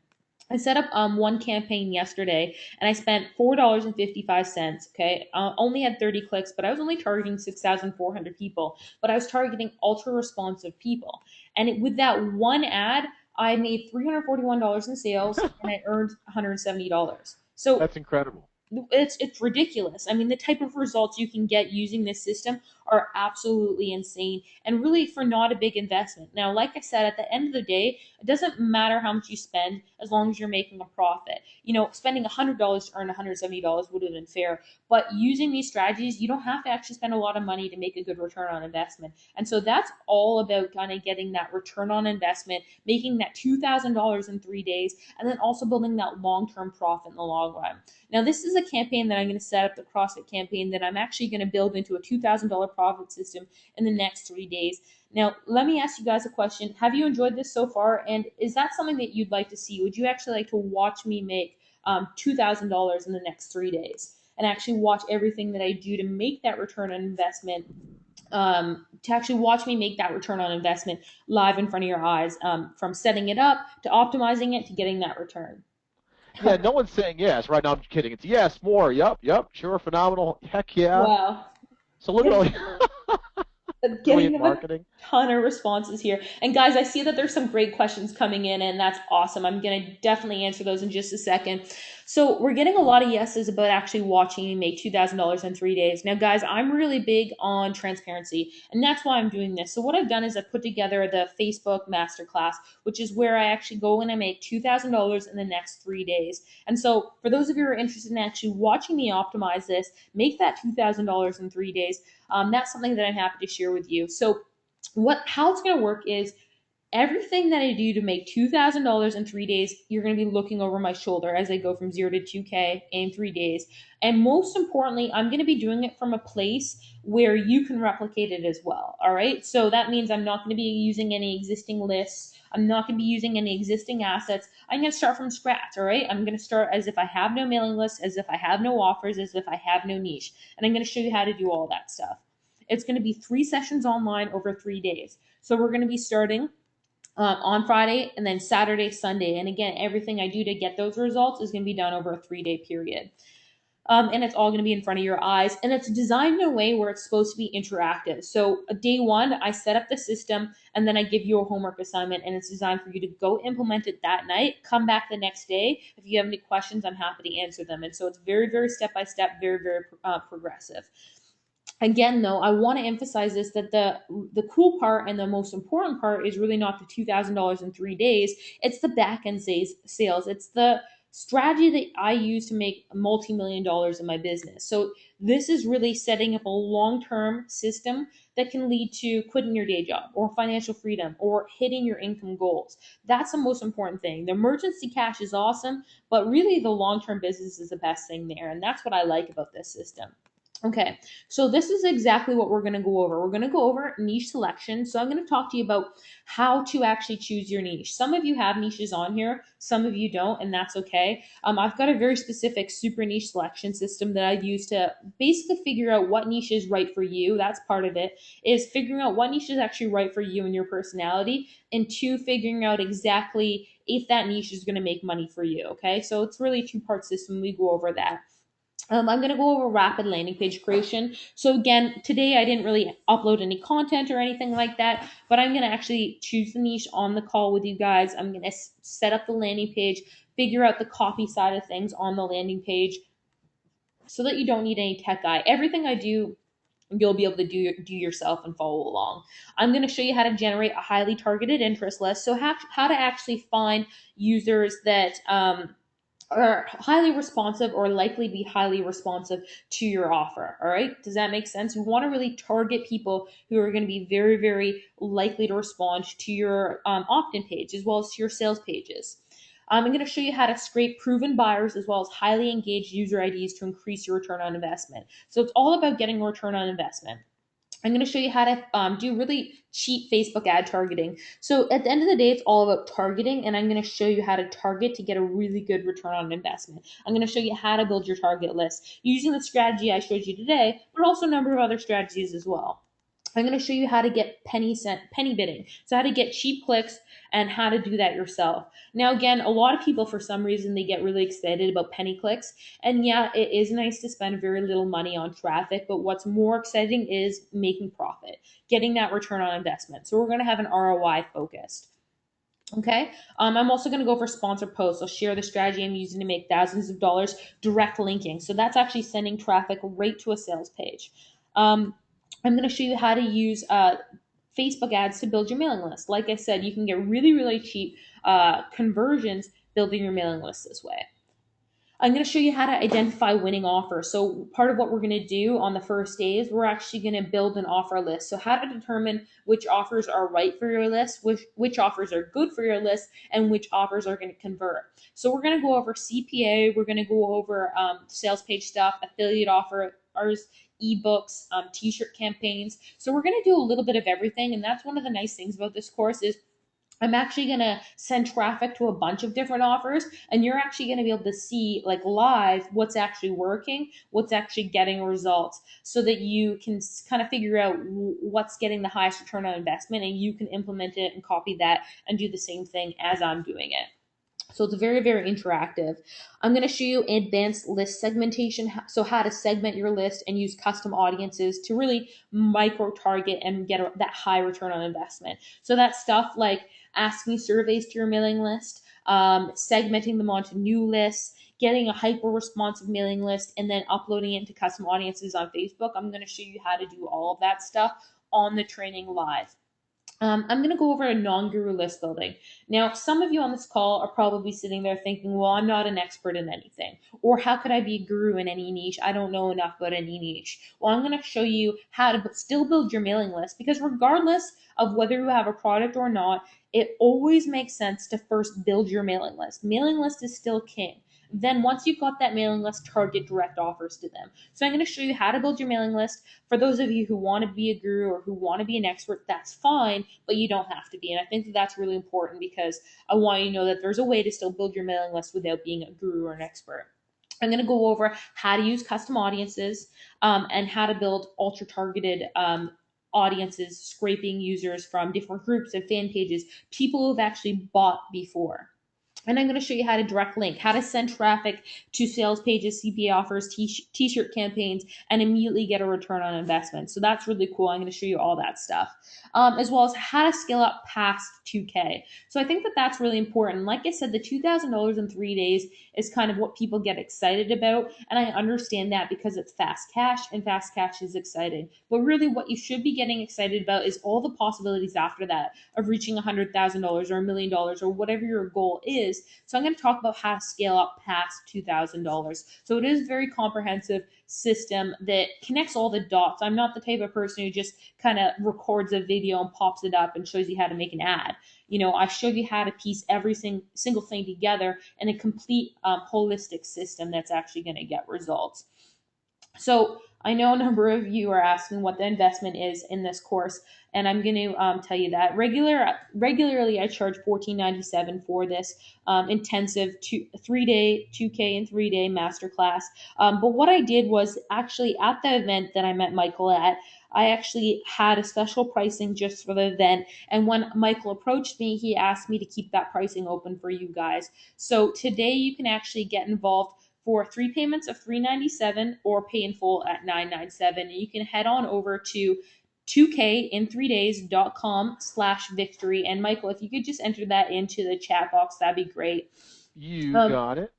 I set up one campaign yesterday, and I spent $4.55. Okay, only had 30 clicks, but I was only targeting 6,400 people. But I was targeting ultra responsive people, and with that one ad, I made $341 in sales, and I earned $170. So That's incredible. it's ridiculous. I mean, the type of results you can get using this system are absolutely insane and really for not a big investment. Now, like I said, at the end of the day, it doesn't matter how much you spend as long as you're making a profit. Spending $100 to earn $170 would have been fair, but using these strategies, you don't have to actually spend a lot of money to make a good return on investment. And so that's all about kind of getting that return on investment, making that $2,000 in 3 days, and then also building that long-term profit in the long run. Now, this is a campaign that I'm going to set up, the CrossFit campaign, that I'm actually going to build into a $2,000 profit system in the next 3 days. Now, let me ask you guys a question. Have you enjoyed this so far? And is that something that you'd like to see? Would you actually like to watch me make $2,000 in the next 3 days and actually watch everything that I do to make that return on investment? To actually watch me make that return on investment live in front of your eyes, from setting it up to optimizing it to getting that return. Yeah, no one's saying yes. Right now, I'm kidding. It's yes, more. Yep, sure, phenomenal. Heck yeah. Wow. So look at all. Getting Brilliant them a marketing. ton of responses here. And guys, I see that there's some great questions coming in, and that's awesome. I'm going to definitely answer those in just a second. So, we're getting a lot of yeses about actually watching me make $2,000 in 3 days. Now, guys, I'm really big on transparency, and that's why I'm doing this. So, what I've done is I've put together the Facebook Masterclass, which is where I actually go and I make $2,000 in the next 3 days. And so, for those of you who are interested in actually watching me optimize this, make that $2,000 in 3 days. That's something that I'm happy to share with you. So, how it's going to work is everything that I do to make $2,000 in 3 days, you're going to be looking over my shoulder as I go from 0 to 2K in 3 days. And most importantly, I'm going to be doing it from a place where you can replicate it as well. All right. So that means I'm not going to be using any existing lists. I'm not going to be using any existing assets. I'm going to start from scratch. All right. I'm going to start as if I have no mailing list, as if I have no offers, as if I have no niche. And I'm going to show you how to do all that stuff. It's going to be 3 sessions online over 3 days. So we're going to be starting on Friday and then Saturday, Sunday. And again, everything I do to get those results is going to be done over a 3 day period. And it's all going to be in front of your eyes. And it's designed in a way where it's supposed to be interactive. So, day one, I set up the system and then I give you a homework assignment, and it's designed for you to go implement it that night. Come back the next day. If you have any questions, I'm happy to answer them. And so, it's very, very step by step, very, very progressive. Again, though, I want to emphasize this, that the cool part and the most important part is really not the $2,000 in 3 days. It's the back end sales. It's the strategy that I use to make multi-million dollars in my business. So this is really setting up a long-term system that can lead to quitting your day job or financial freedom or hitting your income goals. That's the most important thing. The emergency cash is awesome, but really the long-term business is the best thing there. And that's what I like about this system. Okay, so this is exactly what we're going to go over. We're going to go over niche selection. So I'm going to talk to you about how to actually choose your niche. Some of you have niches on here, some of you don't, and that's okay. I've got a very specific super niche selection system that I use to basically figure out what niche is right for you. That's part of it, is figuring out what niche is actually right for you and your personality, and two, figuring out exactly if that niche is going to make money for you. Okay, so it's really a two-part system. We go over that. I'm going to go over rapid landing page creation. So again, today I didn't really upload any content or anything like that, but I'm going to actually choose the niche on the call with you guys. I'm going to set up the landing page, figure out the copy side of things on the landing page so that you don't need any tech guy. Everything I do, you'll be able to do yourself and follow along. I'm going to show you how to generate a highly targeted interest list. So how to actually find users that are highly responsive or likely be highly responsive to your offer. All right. Does that make sense? We want to really target people who are going to be very, very likely to respond to your opt-in page as well as to your sales pages. I'm going to show you how to scrape proven buyers as well as highly engaged user IDs to increase your return on investment. So it's all about getting a return on investment. I'm going to show you how to do really cheap Facebook ad targeting. So at the end of the day, it's all about targeting, and I'm going to show you how to target to get a really good return on investment. I'm going to show you how to build your target list using the strategy I showed you today, but also a number of other strategies as well. I'm going to show you how to get penny bidding. So how to get cheap clicks and how to do that yourself. Now, again, a lot of people, for some reason, they get really excited about penny clicks. And yeah, it is nice to spend very little money on traffic, but what's more exciting is making profit, getting that return on investment. So we're going to have an ROI focused. Okay. I'm also going to go for sponsored posts. I'll share the strategy I'm using to make thousands of dollars direct linking. So that's actually sending traffic right to a sales page. I'm going to show you how to use Facebook ads to build your mailing list. Like I said, you can get really, really cheap conversions building your mailing list this way. I'm going to show you how to identify winning offers. So part of what we're going to do on the first day is we're actually going to build an offer list. So how to determine which offers are right for your list, which offers are good for your list, and which offers are going to convert. So we're going to go over CPA. We're going to go over sales page stuff, affiliate offers, ebooks, t-shirt campaigns. So we're going to do a little bit of everything. And that's one of the nice things about this course is I'm actually going to send traffic to a bunch of different offers, and you're actually going to be able to see like live what's actually working, what's actually getting results, so that you can kind of figure out what's getting the highest return on investment, and you can implement it and copy that and do the same thing as I'm doing it. So it's very, very interactive. I'm going to show you advanced list segmentation, so how to segment your list and use custom audiences to really micro target and get that high return on investment. So that's stuff like asking surveys to your mailing list, segmenting them onto new lists, getting a hyper responsive mailing list, and then uploading it into custom audiences on Facebook. I'm going to show you how to do all of that stuff on the training live. I'm going to go over a non-guru list building. Now, some of you on this call are probably sitting there thinking, well, I'm not an expert in anything. Or how could I be a guru in any niche? I don't know enough about any niche. Well, I'm going to show you how to still build your mailing list, because regardless of whether you have a product or not, it always makes sense to first build your mailing list. Mailing list is still king. Then once you've got that mailing list, target direct offers to them. So I'm going to show you how to build your mailing list. For those of you who want to be a guru or who want to be an expert, that's fine, but you don't have to be. And I think that that's really important, because I want you to know that there's a way to still build your mailing list without being a guru or an expert. I'm going to go over how to use custom audiences, and how to build ultra targeted audiences, scraping users from different groups and fan pages, people who have actually bought before. And I'm going to show you how to direct link, how to send traffic to sales pages, CPA offers, t-shirt campaigns, and immediately get a return on investment. So that's really cool. I'm going to show you all that stuff, as well as how to scale up past 2K. So I think that that's really important. Like I said, the $2,000 in 3 days is kind of what people get excited about. And I understand that because it's fast cash, and fast cash is exciting. But really what you should be getting excited about is all the possibilities after that of reaching $100,000 or $1 million or whatever your goal is. So I'm going to talk about how to scale up past $2,000. So it is a very comprehensive system that connects all the dots. I'm not the type of person who just kind of records a video and pops it up and shows you how to make an ad. I show you how to piece every single thing together in a complete holistic system that's actually going to get results. So I know a number of you are asking what the investment is in this course, and I'm going to tell you that regularly I charge $14.97 for this intensive 3-day 2K and 3-day masterclass. But what I did was actually at the event that I met Michael at, I actually had a special pricing just for the event. And when Michael approached me, he asked me to keep that pricing open for you guys. So today you can actually get involved for 3 payments of $397 or pay in full at $997. You can head on over to 2kinthreedays.com/victory. And Michael, if you could just enter that into the chat box, that'd be great. You Um, got it.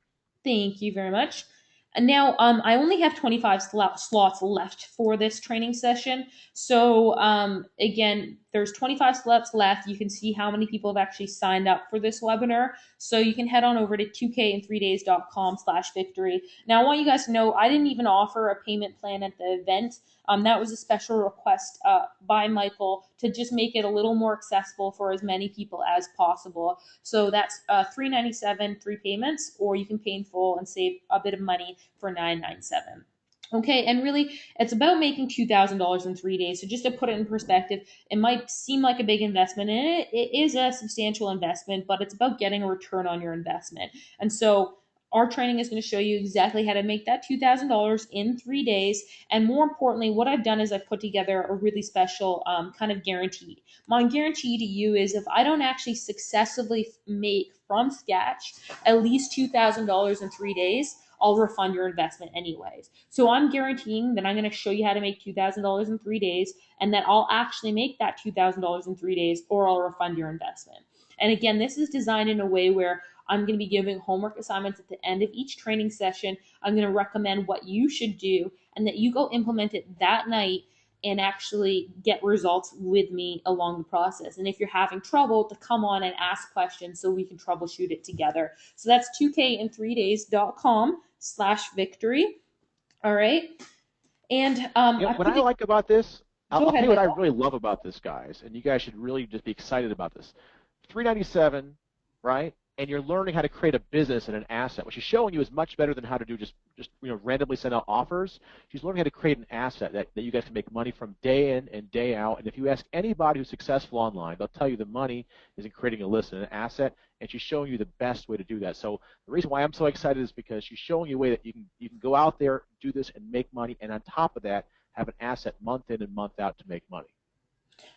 Thank you very much. And now I only have 25 slots left for this training session. So again, there's 25 slots left. You can see how many people have actually signed up for this webinar. So you can head on over to 2kinthreedays.com/victory. Now I want you guys to know I didn't even offer a payment plan at the event. That was a special request by Michael to just make it a little more accessible for as many people as possible. So that's $397, 3 payments, or you can pay in full and save a bit of money for $997. Okay, and really, it's about making $2,000 in 3 days. So just to put it in perspective, it might seem like a big investment, and it is a substantial investment, but it's about getting a return on your investment. And so our training is going to show you exactly how to make that $2,000 in 3 days. And more importantly, what I've done is I've put together a really special kind of guarantee. My guarantee to you is if I don't actually successfully make from scratch at least $2,000 in 3 days, I'll refund your investment anyways. So I'm guaranteeing that I'm going to show you how to make $2,000 in 3 days, and that I'll actually make that $2,000 in 3 days, or I'll refund your investment. And again, this is designed in a way where I'm going to be giving homework assignments at the end of each training session. I'm going to recommend what you should do, and that you go implement it that night and actually get results with me along the process. And if you're having trouble, to come on and ask questions so we can troubleshoot it together. So that's 2kinthreedays.com/victory. All right. And I What put I it, like about this, go I'll tell ahead, you what I Michael. really love about this, guys, and you guys should really just be excited about this. 397, right? And you're learning how to create a business and an asset. What she's showing you is much better than how to do just randomly send out offers. She's learning how to create an asset that you guys can make money from day in and day out. And if you ask anybody who's successful online, they'll tell you the money is in creating a list and an asset, and she's showing you the best way to do that. So the reason why I'm so excited is because she's showing you a way that you can go out there, do this, and make money, and on top of that, have an asset month in and month out to make money.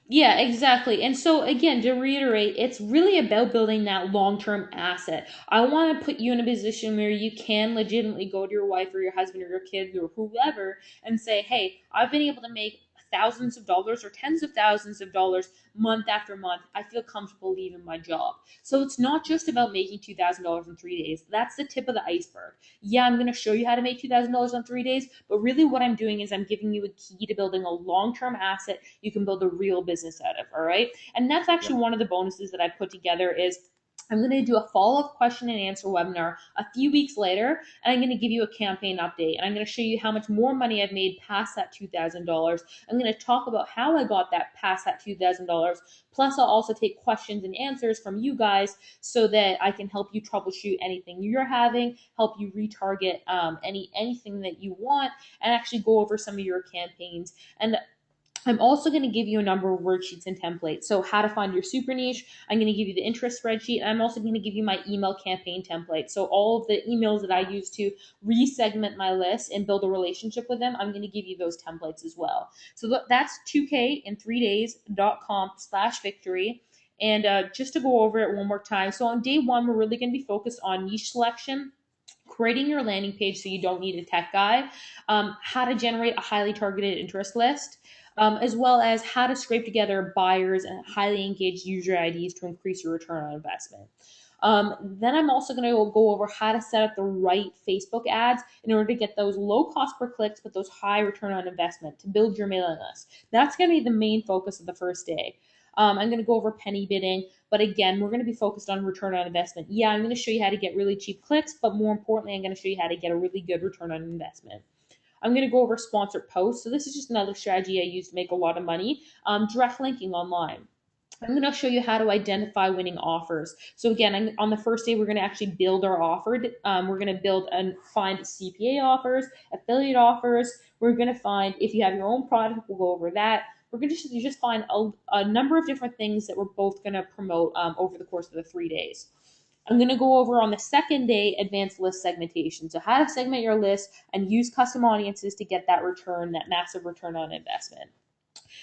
Yeah, exactly. And so, again, to reiterate, it's really about building that long term asset. I want to put you in a position where you can legitimately go to your wife or your husband or your kids or whoever and say, hey, I've been able to make thousands of dollars or tens of thousands of dollars month after month. I feel comfortable leaving my job. So it's not just about making $2,000 in 3 days. That's the tip of the iceberg. Yeah, I'm going to show you how to make $2,000 in 3 days, but really what I'm doing is I'm giving you a key to building a long term asset you can build a real business out of. All right. And that's Yep. actually one of the bonuses that I put together is I'm going to do a follow-up question and answer webinar a few weeks later, and I'm going to give you a campaign update. And I'm going to show you how much more money I've made past that $2,000. I'm going to talk about how I got that past that $2,000. Plus, I'll also take questions and answers from you guys so that I can help you troubleshoot anything you're having, help you retarget anything that you want, and actually go over some of your campaigns. And I'm also going to give you a number of worksheets and templates. So, how to find your super niche. I'm going to give you the interest spreadsheet. And I'm also going to give you my email campaign template. So, all of the emails that I use to resegment my list and build a relationship with them, I'm going to give you those templates as well. So, that's 2kinthreedays.com/victory. And just to go over it one more time. So, on day one, we're really going to be focused on niche selection, creating your landing page so you don't need a tech guy, how to generate a highly targeted interest list, as well as how to scrape together buyers and highly engaged user IDs to increase your return on investment. Then I'm also going to go over how to set up the right Facebook ads in order to get those low cost per clicks, but those high return on investment to build your mailing list. That's going to be the main focus of the first day. I'm going to go over penny bidding, but again, we're going to be focused on return on investment. Yeah, I'm going to show you how to get really cheap clicks, but more importantly, I'm going to show you how to get a really good return on investment. I'm going to go over sponsored posts. So this is just another strategy I use to make a lot of money. Direct linking online. I'm going to show you how to identify winning offers. So again, on the first day, we're going to actually build our offer. We're going to build and find CPA offers, affiliate offers. We're going to find if you have your own product, we'll go over that. We're going to just find a number of different things that we're both going to promote over the course of the 3 days. I'm going to go over on the second day advanced list segmentation. So, how to segment your list and use custom audiences to get that return, that massive return on investment.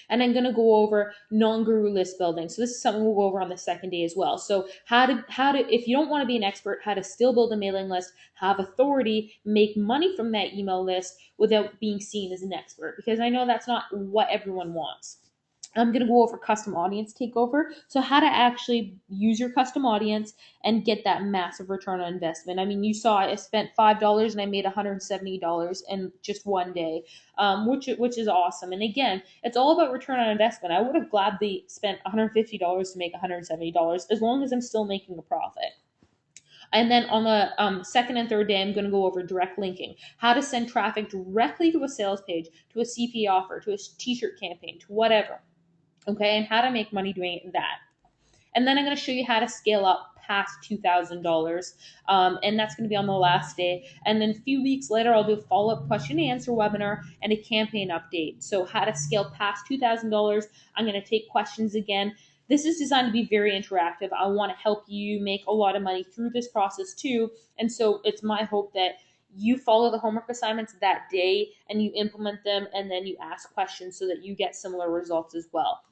And I'm going to go over non-guru list building. So this is something we'll go over on the second day as well. So how to if you don't want to be an expert, how to still build a mailing list, have authority, make money from that email list without being seen as an expert, because I know that's not what everyone wants. I'm going to go over custom audience takeover. So, how to actually use your custom audience and get that massive return on investment. I mean, you saw I spent $5 and I made $170 in just one day, which is awesome. And again, it's all about return on investment. I would have gladly spent $150 to make $170 as long as I'm still making a profit. And then on the second and third day, I'm going to go over direct linking, how to send traffic directly to a sales page, to a CPA offer, to a t-shirt campaign, to whatever. Okay, and how to make money doing that. And then I'm going to show you how to scale up past $2,000. And that's going to be on the last day. And then a few weeks later, I'll do a follow up question and answer webinar and a campaign update. So, how to scale past $2,000. I'm going to take questions again. This is designed to be very interactive. I want to help you make a lot of money through this process too. And so, it's my hope that you follow the homework assignments that day and you implement them and then you ask questions so that you get similar results as well.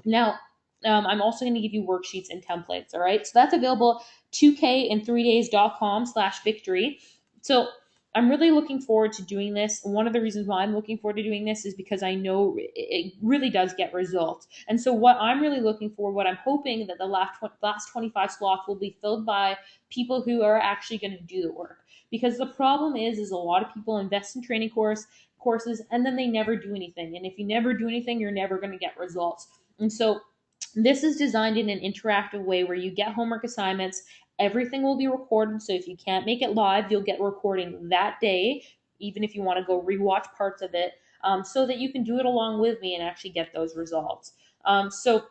Now, I'm also going to give you worksheets and templates. All right. So that's available 2kinthreedays.com/victory. So I'm really looking forward to doing this. One of the reasons why I'm looking forward to doing this is because I know it really does get results. And so what I'm really looking for, what I'm hoping that the last 25 slots will be filled by people who are actually going to do the work. Because the problem is a lot of people invest in training courses and then they never do anything. And if you never do anything, you're never going to get results. And so this is designed in an interactive way where you get homework assignments. Everything will be recorded. So if you can't make it live, you'll get recording that day, even if you want to go rewatch parts of it, so that you can do it along with me and actually get those results. So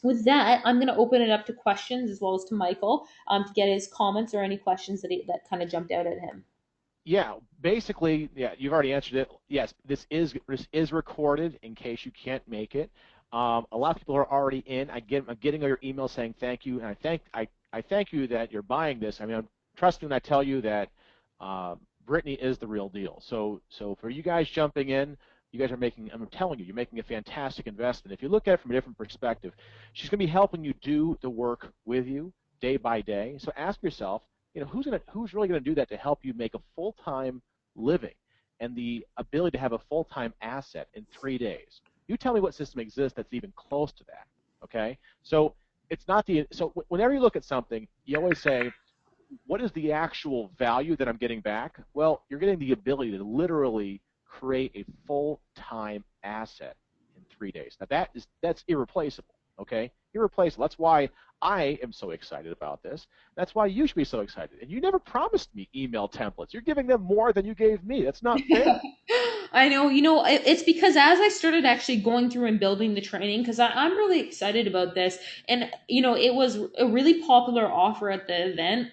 with that, I'm going to open it up to questions as well as to Michael to get his comments or any questions that kind of jumped out at him. Yeah, basically, yeah, you've already answered it. Yes, this is recorded in case you can't make it. A lot of people are already in. I'm getting your email saying thank you, and I thank you that you're buying this. I mean, trust me when I tell you that Brittany is the real deal. So for you guys jumping in, you guys are making, I'm telling you, you're making a fantastic investment. If you look at it from a different perspective, she's going to be helping you do the work with you day by day. So ask yourself, who's really going to do that to help you make a full-time living and the ability to have a full-time asset in 3 days? You tell me what system exists that's even close to that. Okay, so it's not the so whenever you look at something, you always say, what is the actual value that I'm getting back? Well, you're getting the ability to literally create a full-time asset in 3 days. Now that's irreplaceable. Okay, irreplaceable. That's why I am so excited about this. That's why you should be so excited. And you never promised me email templates. You're giving them more than you gave me. That's not fair. I know, it's because as I started actually going through and building the training, because I'm really excited about this. And, it was a really popular offer at the event.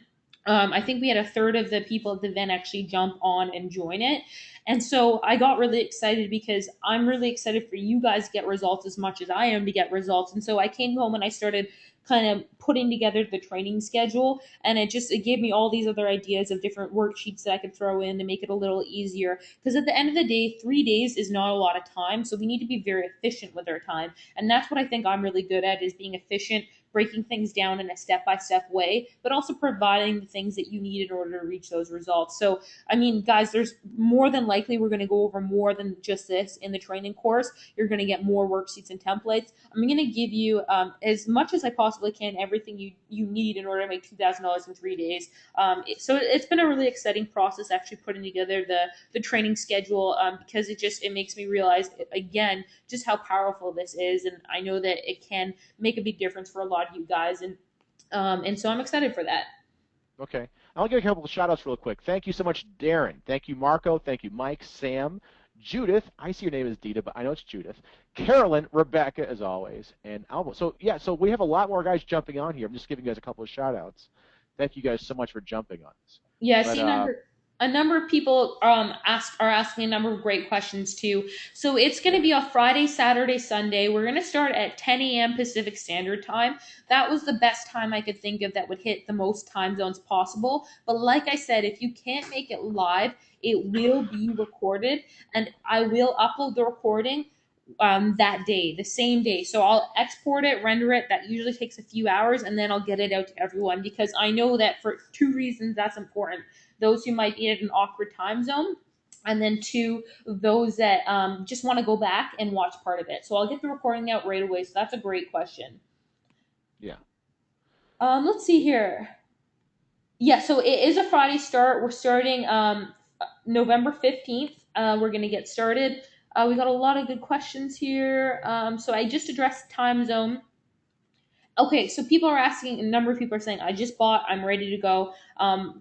I think we had a third of the people at the event actually jump on and join it. And so I got really excited because I'm really excited for you guys to get results as much as I am to get results. And so I came home and I started kind of putting together the training schedule, and it gave me all these other ideas of different worksheets that I could throw in to make it a little easier, because at the end of the day, 3 days is not a lot of time, so we need to be very efficient with our time. And that's what I think I'm really good at, is being efficient, breaking things down in a step-by-step way, but also providing the things that you need in order to reach those results. So I mean, guys, there's more than likely we're going to go over more than just this in the training course. You're going to get more worksheets and templates. I'm going to give you, as much as I possibly can, everything you need in order to make $2,000 in 3 days. So it's been a really exciting process actually putting together the training schedule, because it makes me realize again just how powerful this is, and I know that it can make a big difference for a lot of you guys, and so I'm excited for that. Okay. I'll give a couple of shout outs real quick. Thank you so much, Darren. Thank you, Marco. Thank you, Mike, Sam, Judith. I see your name is Dita, but I know it's Judith. Carolyn, Rebecca, as always, and Alba. So, yeah, so we have a lot more guys jumping on here. I'm just giving you guys a couple of shout outs. Thank you guys so much for jumping on this. Yeah, I But see a number of people are asking a number of great questions too. So it's going to yeah, be a Friday, Saturday, Sunday. We're going to start at 10 a.m. Pacific Standard Time. That was the best time I could think of that would hit the most time zones possible. But like I said, if you can't make it live, it will be recorded, and I will upload the recording that day, the same day. So I'll export it, render it. That usually takes a few hours, and then I'll get it out to everyone, because I know that for two reasons that's important: those who might be in an awkward time zone, and then two, those that just want to go back and watch part of it. So I'll get the recording out right away. So that's a great question. yeah. Let's see here. Yeah, so it is a Friday start. We're starting November 15th. We're going to get started. We got a lot of good questions here. So I just addressed time zone. Okay, so people are asking, a number of people are saying, I just bought, I'm ready to go.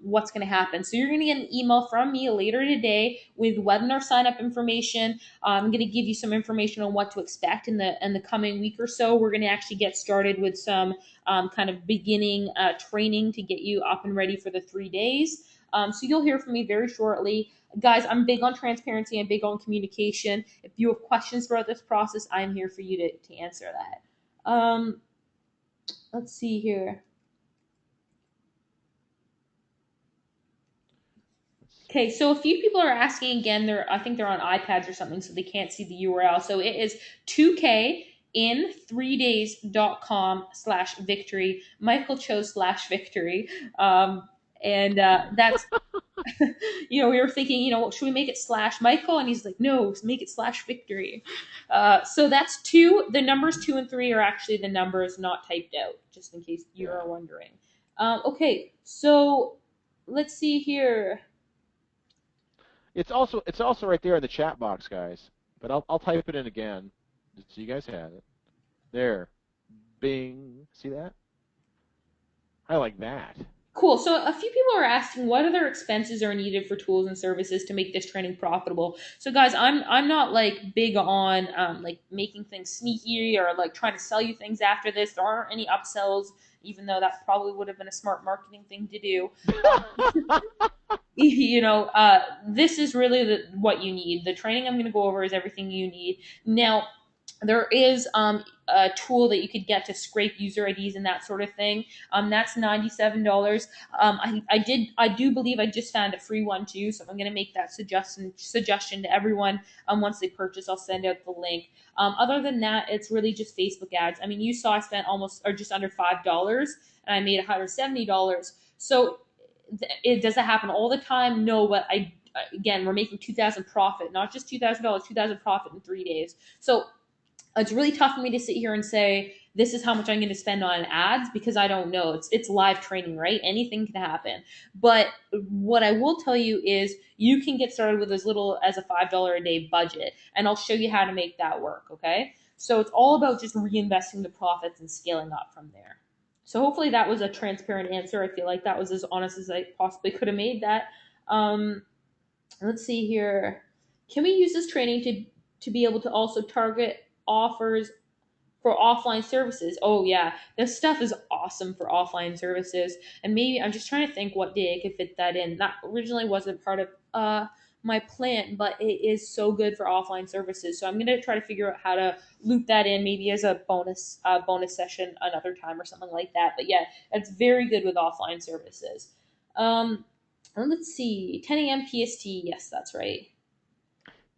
What's going to happen? So you're going to get an email from me later today with webinar sign up information. I'm going to give you some information on what to expect in the coming week or so. We're going to actually get started with some kind of beginning training to get you up and ready for the 3 days. So you'll hear from me very shortly. Guys, I'm big on transparency and big on communication. If you have questions throughout this process, I'm here for you to answer that. Let's see here. Let's Okay, see. so a few people are asking again. I think they're on iPads or something, so they can't see the URL. So it is 2K in 3days.com/victory. Michael chose /victory. And that's, we were thinking, should we make it /Michael? And he's like, no, make it /victory. So that's two. The numbers 2 and 3 are actually the numbers not typed out, just in case you Yeah. are wondering. Okay, so let's see here. It's also right there in the chat box, guys. But I'll type it in again, just so you guys have it. There. Bing. See that? I like that. Cool. So a few people are asking what other expenses are needed for tools and services to make this training profitable. So guys, I'm not like big on like making things sneaky or like trying to sell you things after this. There aren't any upsells, even though that probably would have been a smart marketing thing to do. This is really what you need. The training I'm going to go over is everything you need. Now, there is a tool that you could get to scrape user IDs and that sort of thing. That's $97. I do believe I just found a free one too, so I'm going to make that suggestion to everyone. Once they purchase, I'll send out the link. Other than that, it's really just Facebook ads. I mean, you saw I spent almost or just under $5, and I made $170. So it does it happen all the time? No, but I again, we're making 2,000 profit, not just $2,000, 2,000 profit in 3 days. So it's really tough for me to sit here and say this is how much I'm going to spend on ads because I don't know. It's live training, right? Anything can happen. But what I will tell you is you can get started with as little as a $5 a day budget, and I'll show you how to make that work. Okay, so it's all about just reinvesting the profits and scaling up from there. So hopefully that was a transparent answer. I feel like that was as honest as I possibly could have made that. Um, let's see here. Can we use this training to be able to also target offers for offline services? Oh yeah, this stuff is awesome for offline services. And maybe I'm just trying to think what day I could fit that in. That originally wasn't part of my plan, but it is so good for offline services. So I'm gonna try to figure out how to loop that in, maybe as a bonus session another time or something like that. But yeah, it's very good with offline services. Um, let's see, 10 a.m. PST. Yes, that's right.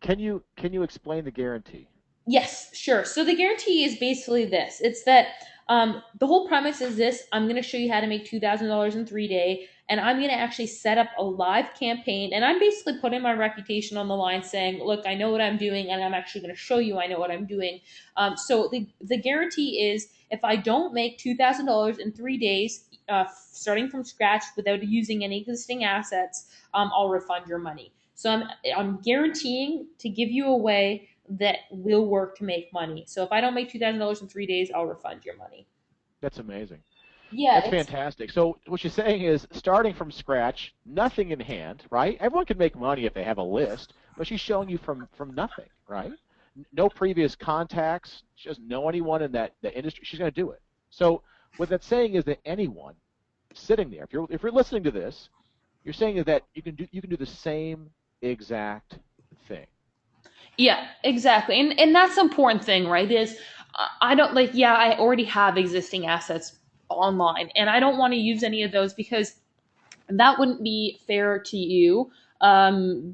Can you explain the guarantee? Yes, sure. So the guarantee is basically this. It's that the whole premise is this. I'm going to show you how to make $2,000 in 3 days, and I'm going to actually set up a live campaign. And I'm basically putting my reputation on the line, saying, "Look, I know what I'm doing, and I'm actually going to show you I know what I'm doing." So the guarantee is if I don't make $2,000 in 3 days, starting from scratch without using any existing assets, I'll refund your money. So I'm guaranteeing to give you a way that will work to make money. So if I don't make $2,000 in 3 days, I'll refund your money. That's amazing. Yeah, That's it's fantastic. So what you're saying is starting from scratch, nothing in hand, right? Everyone can make money if they have a list, but she's showing you from nothing, right? No previous contacts. She doesn't know anyone in that the industry. She's going to do it. So what that's saying is that anyone sitting there, if you're listening to this, you're saying that you can do the same exact thing. yeah, exactly. And that's the important thing, right? Is I don't like yeah, I already have existing assets online and I don't want to use any of those because that wouldn't be fair to you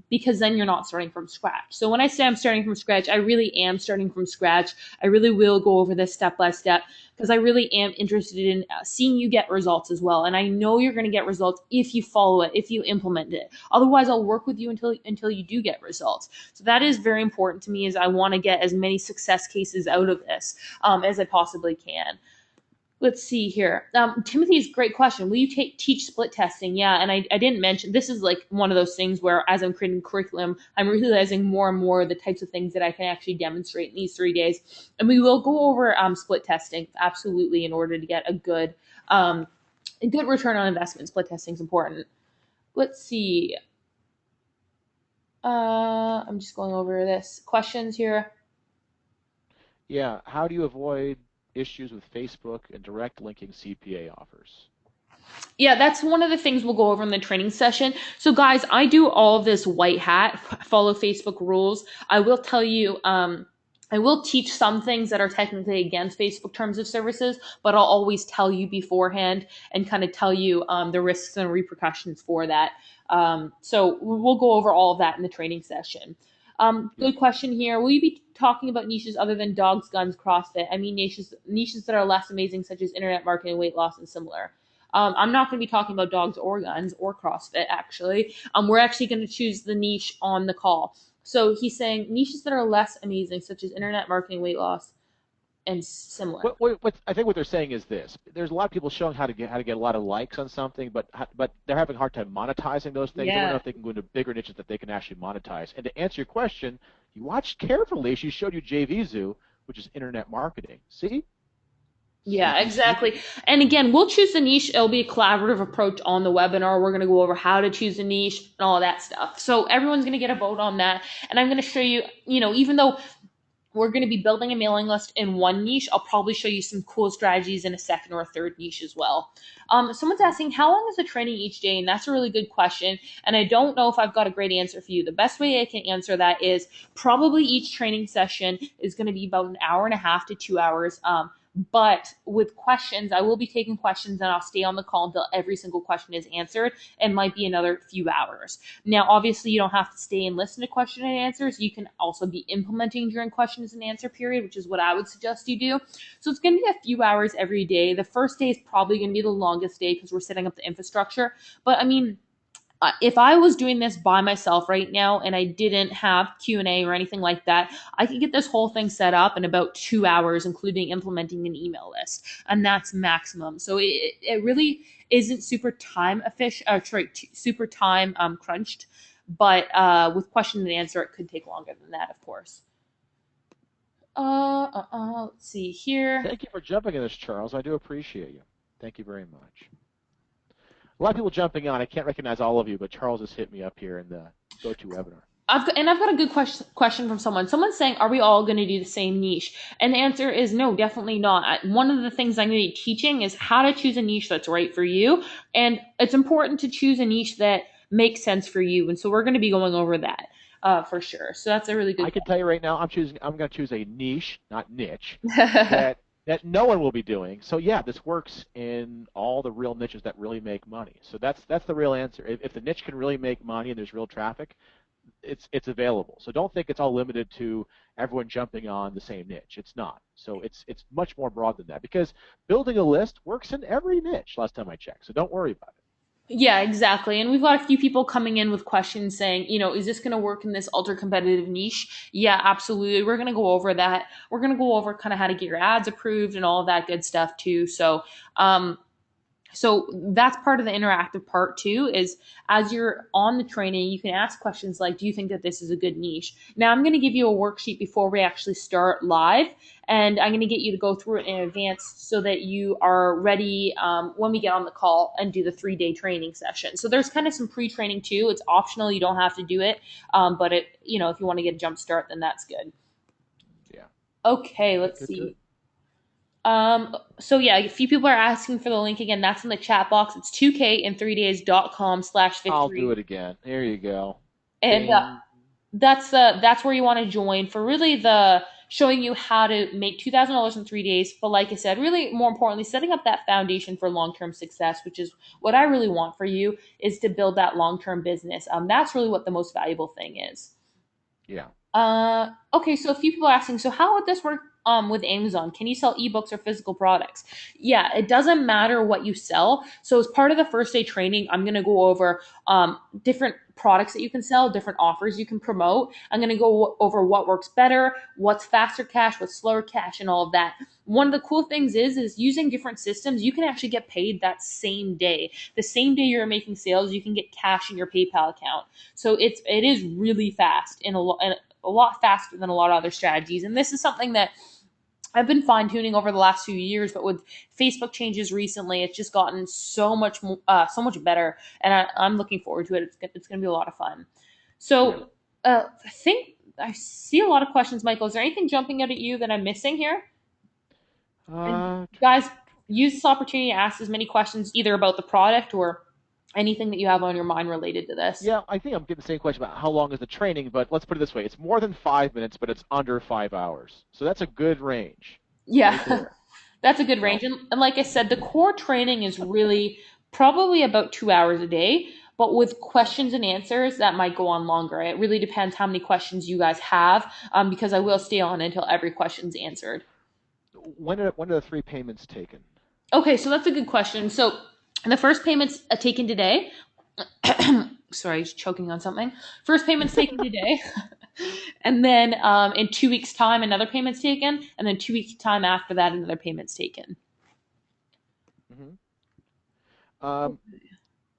because then you're not starting from scratch. So when I say I'm starting from scratch, I really am starting from scratch. I really will go over this step by step because I really am interested in seeing you get results as well. And I know you're going to get results if you follow it, if you implement it. Otherwise, I'll work with you until you do get results. So that is very important to me. Is I want to get as many success cases out of this as I possibly can. Let's see here. Timothy's great question. Will you teach split testing? Yeah, and I didn't mention this is like one of those things where as I'm creating curriculum, I'm realizing more and more the types of things that I can actually demonstrate in these 3 days. And we will go over split testing absolutely in order to get a good return on investment. Split testing is important. Let's see. I'm just going over this questions here. Yeah. How do you avoid issues with Facebook and direct linking CPA offers? Yeah, that's one of the things we'll go over in the training session. So, guys, I do all of this white hat, follow Facebook rules. I will tell you, I will teach some things that are technically against Facebook terms of services, but I'll always tell you beforehand and kind of tell you the risks and repercussions for that. So, we'll go over all of that in the training session. Yep. Good question here. Will you be talking about niches other than dogs, guns, CrossFit? I mean, niches that are less amazing, such as internet marketing, weight loss, and similar. I'm not going to be talking about dogs or guns or CrossFit, actually. We're actually going to choose the niche on the call. So he's saying niches that are less amazing, such as internet marketing, weight loss, and similar. What I think what they're saying is this: there's a lot of people showing how to get a lot of likes on something, but they're having a hard time monetizing those things. They don't know Yeah. if they can go into bigger niches that they can actually monetize. And to answer your question, you watched carefully. She showed you JVZoo, which is internet marketing. See, Yeah, you see. exactly. And again, we'll choose the niche. It'll be a collaborative approach on the webinar. We're going to go over how to choose a niche and all that stuff. So everyone's going to get a vote on that. And I'm going to show you, even though we're going to be building a mailing list in one niche. I'll probably show you some cool strategies in a second or a third niche as well. Someone's Mhm. asking, how long is the training each day? And that's a really good question. And I don't know if I've got a great answer for you. The best way I can answer that is probably each training session is going to be about an hour and a half to 2 hours. But with questions, I will be taking questions and I'll stay on the call until every single question is answered. It might be another few hours. Now, obviously, you don't have to stay and listen to question and answers. You can also be implementing during questions and answer period, which is what I would suggest you do. So it's going to be a few hours every day. The first day is probably going to be the longest day because we're setting up the infrastructure. But I mean, if I was doing this by myself right now and I didn't have Q&A or anything like that, I could get this whole thing set up in about 2 hours, including implementing an email list, and that's maximum. So it really isn't super time efficient, super time crunched, but with question and answer, it could take longer than that, of course. Let's see here. Thank you for jumping in this, Charles. I do appreciate you. Thank you very much. A lot of people jumping on. I can't recognize all of you, but Charles has hit me up here in the GoToWebinar. I've got a good question from someone. Someone's saying, "Are we all going to do the same niche?" And the answer is no, definitely not. One of the things I'm going to be teaching is how to choose a niche that's right for you, and it's important to choose a niche that makes sense for you. And so we're going to be going over that for sure. So that's a really good I can tell you right now, I'm going to choose a niche, not niche, question. that no one will be doing. So yeah, this works in all the real niches that really make money. So that's the real answer. If the niche can really make money and there's real traffic, it's available. So don't think it's all limited to everyone jumping on the same niche. It's not. So it's much more broad than that because building a list works in every niche. Last time I checked. So don't worry about it. Yeah, exactly. And we've got a few people coming in with questions saying, is this going to work in this ultra competitive niche? Yeah, absolutely. We're going to go over that. We're going to go over kind of how to get your ads approved and all of that good stuff too. So that's part of the interactive part too, is as you're on the training, you can ask questions like, do you think that this is a good niche? Now I'm going to give you a worksheet before we actually start live, and I'm going to get you to go through it in advance so that you are ready when we get on the call and do the 3-day training session. So there's kind of some pre-training too. It's optional. You don't have to do it. But if you want to get a jump start, then that's good. Yeah. Okay, Good, let's good, good. see. So yeah, a few people are asking for the link again. That's in the chat box. It's 2kinthreedays.com/victory. I'll do it again. There you go. And Bing. that's where you want to join for really the showing you how to make $2,000 in 3 days. But like I said, really more importantly, setting up that foundation for long-term success, which is what I really want for you, is to build that long-term business. That's really what the most valuable thing is. Yeah. Okay, so a few people are asking, so how would this work with Amazon? Can you sell ebooks or physical products? Yeah, it doesn't matter what you sell. So as part of the first day training, I'm going to go over different products that you can sell, different offers you can promote. I'm going to go over what works better, what's faster cash, what's slower cash, and all of that. One of the cool things is using different systems, you can actually get paid that same day. The same day you're making sales, you can get cash in your PayPal account. So it is really fast and a lot faster than a lot of other strategies. And this is something that I've been fine tuning over the last few years, but with Facebook changes recently, it's just gotten so much better, and I'm looking forward to it. It's going to be a lot of fun. Yeah. So, I think I see a lot of questions, Michael. Is there anything jumping out at you that I'm missing here? And Uh, guys, use this opportunity to ask as many questions either about the product or anything that you have on your mind related to this. yeah, I think I'm getting the same question about how long is the training, but let's put it this way. It's more than 5 minutes, but it's under 5 hours. So that's a good range right Yeah, there. that's a good range. So, And like I said, the core training is really probably about 2 hours a day. But with questions and answers, that might go on longer. It really depends how many questions you guys have, because I will stay on until every question's answered. when are the three payments taken? Okay, so that's a good question. So the first payment's taken today. Sorry, just choking on something. First payment's taken today. And then in 2 weeks' time, another payment's taken. And then 2 weeks' time after that, another payment's taken. Hmm. Um,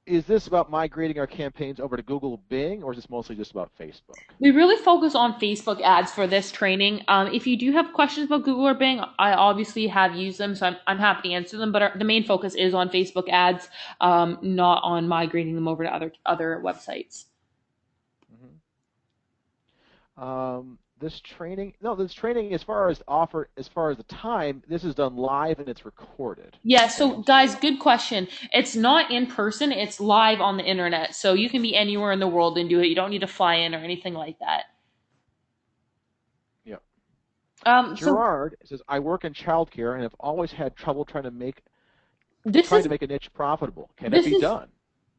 is this about migrating our campaigns over to Google Bing, or is this mostly just about Facebook? We really focus on Facebook ads for this training. If you do have questions about Google or Bing, I obviously have used them, so I'm happy to answer them. But the main focus is on Facebook ads, not on migrating them over to other websites. Hmm. This training, no, this training as far as offer, as far as the time, this is done live and it's recorded. Yeah, Okay. so guys, good question. It's not in person, it's live on the internet. So you can be anywhere in the world and do it. You don't need to fly in or anything like that. Yeah. So Gerard says, I work in childcare and have always had trouble this trying to is make a niche profitable. Can it this be is done?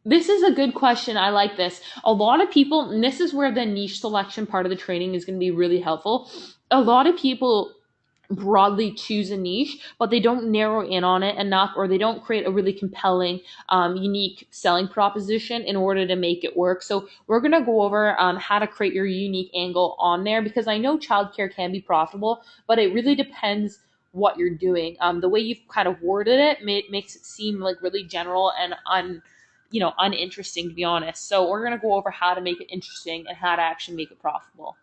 this is a good question. I like this. A lot of people, and this is where the niche selection part of the training is going to be really helpful. A lot of people broadly choose a niche, but they don't narrow in on it enough, or they don't create a really compelling, unique selling proposition in order to make it work. So we're going to go over how to create your unique angle on there, because I know childcare can be profitable, but it really depends what you're doing. The way you've kind of worded it makes it seem like really general and uninteresting, to be honest. So we're going to go over how to make it interesting and how to actually make it profitable.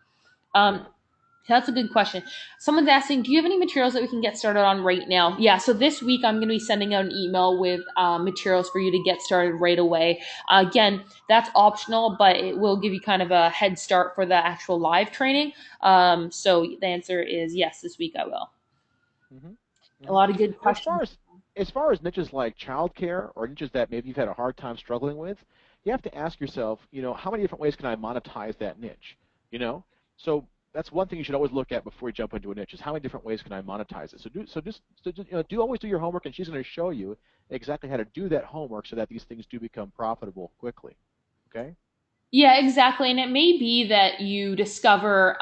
Yeah. Um, that's a good question. Someone's asking, do you have any materials that we can get started on right now? Yeah, so this week I'm going to be sending out an email with materials for you to get started right away. Again, that's optional, but it will give you kind of a head start for the actual live training. So the answer is yes, this week I will. hmm A hmm lot of good As questions. far as far as niches like childcare or niches that maybe you've had a hard time struggling with, you have to ask yourself, how many different ways can I monetize that niche? You know, so that's one thing you should always look at before you jump into a niche is how many different ways can I monetize it. Do always do your homework, and she's going to show you exactly how to do that homework so that these things do become profitable quickly. Okay? Yeah, exactly. And it may be that you discover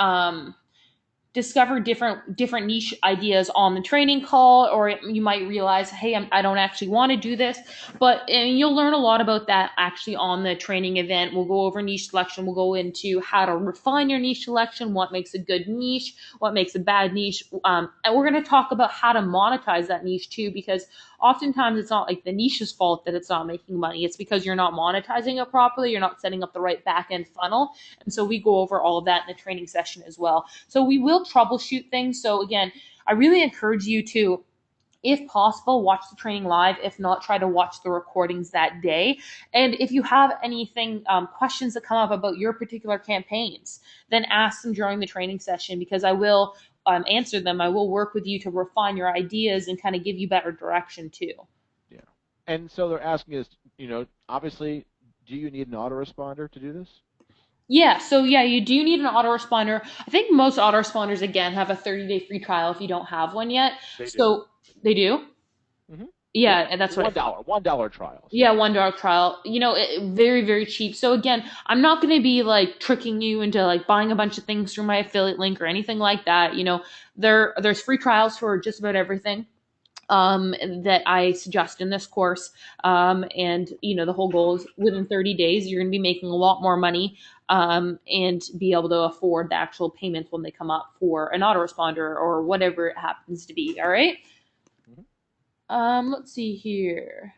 different niche ideas on the training call, or you might realize, hey, I don't actually want to do this. But and you'll learn a lot about that actually on the training event. We'll go over niche selection, we'll go into how to refine your niche selection, what makes a good niche, what makes a bad niche, and we're going to talk about how to monetize that niche too, because oftentimes it's not like the niche's fault that it's not making money. It's because you're not monetizing it properly, you're not setting up the right back end funnel. And so we go over all of that in the training session as well. So we will troubleshoot things. So again, I really encourage you to, if possible, watch the training live. If not, try to watch the recordings that day. And if you have anything, questions that come up about your particular campaigns, then ask them during the training session, because I will answer them. I will work with you to refine your ideas and kind of give you better direction too. Yeah. And so they're asking us, obviously, do you need an autoresponder to do this? Yeah, so yeah, you do need an autoresponder. I think most autoresponders again have a 30-day free trial if you don't have one yet. They do. So they do. hmm Yeah, Yep. and that's what I One thought. dollar, $1 trials. Yeah, Yep. $1 trial. Very, very cheap. So again, I'm not going to be like tricking you into like buying a bunch of things through my affiliate link or anything like that. There's free trials for just about everything that I suggest in this course. And the whole goal is within 30 days, you're going to be making a lot more money, and be able to afford the actual payments when they come up for an autoresponder or whatever it happens to be. All right. hmm Let's see here.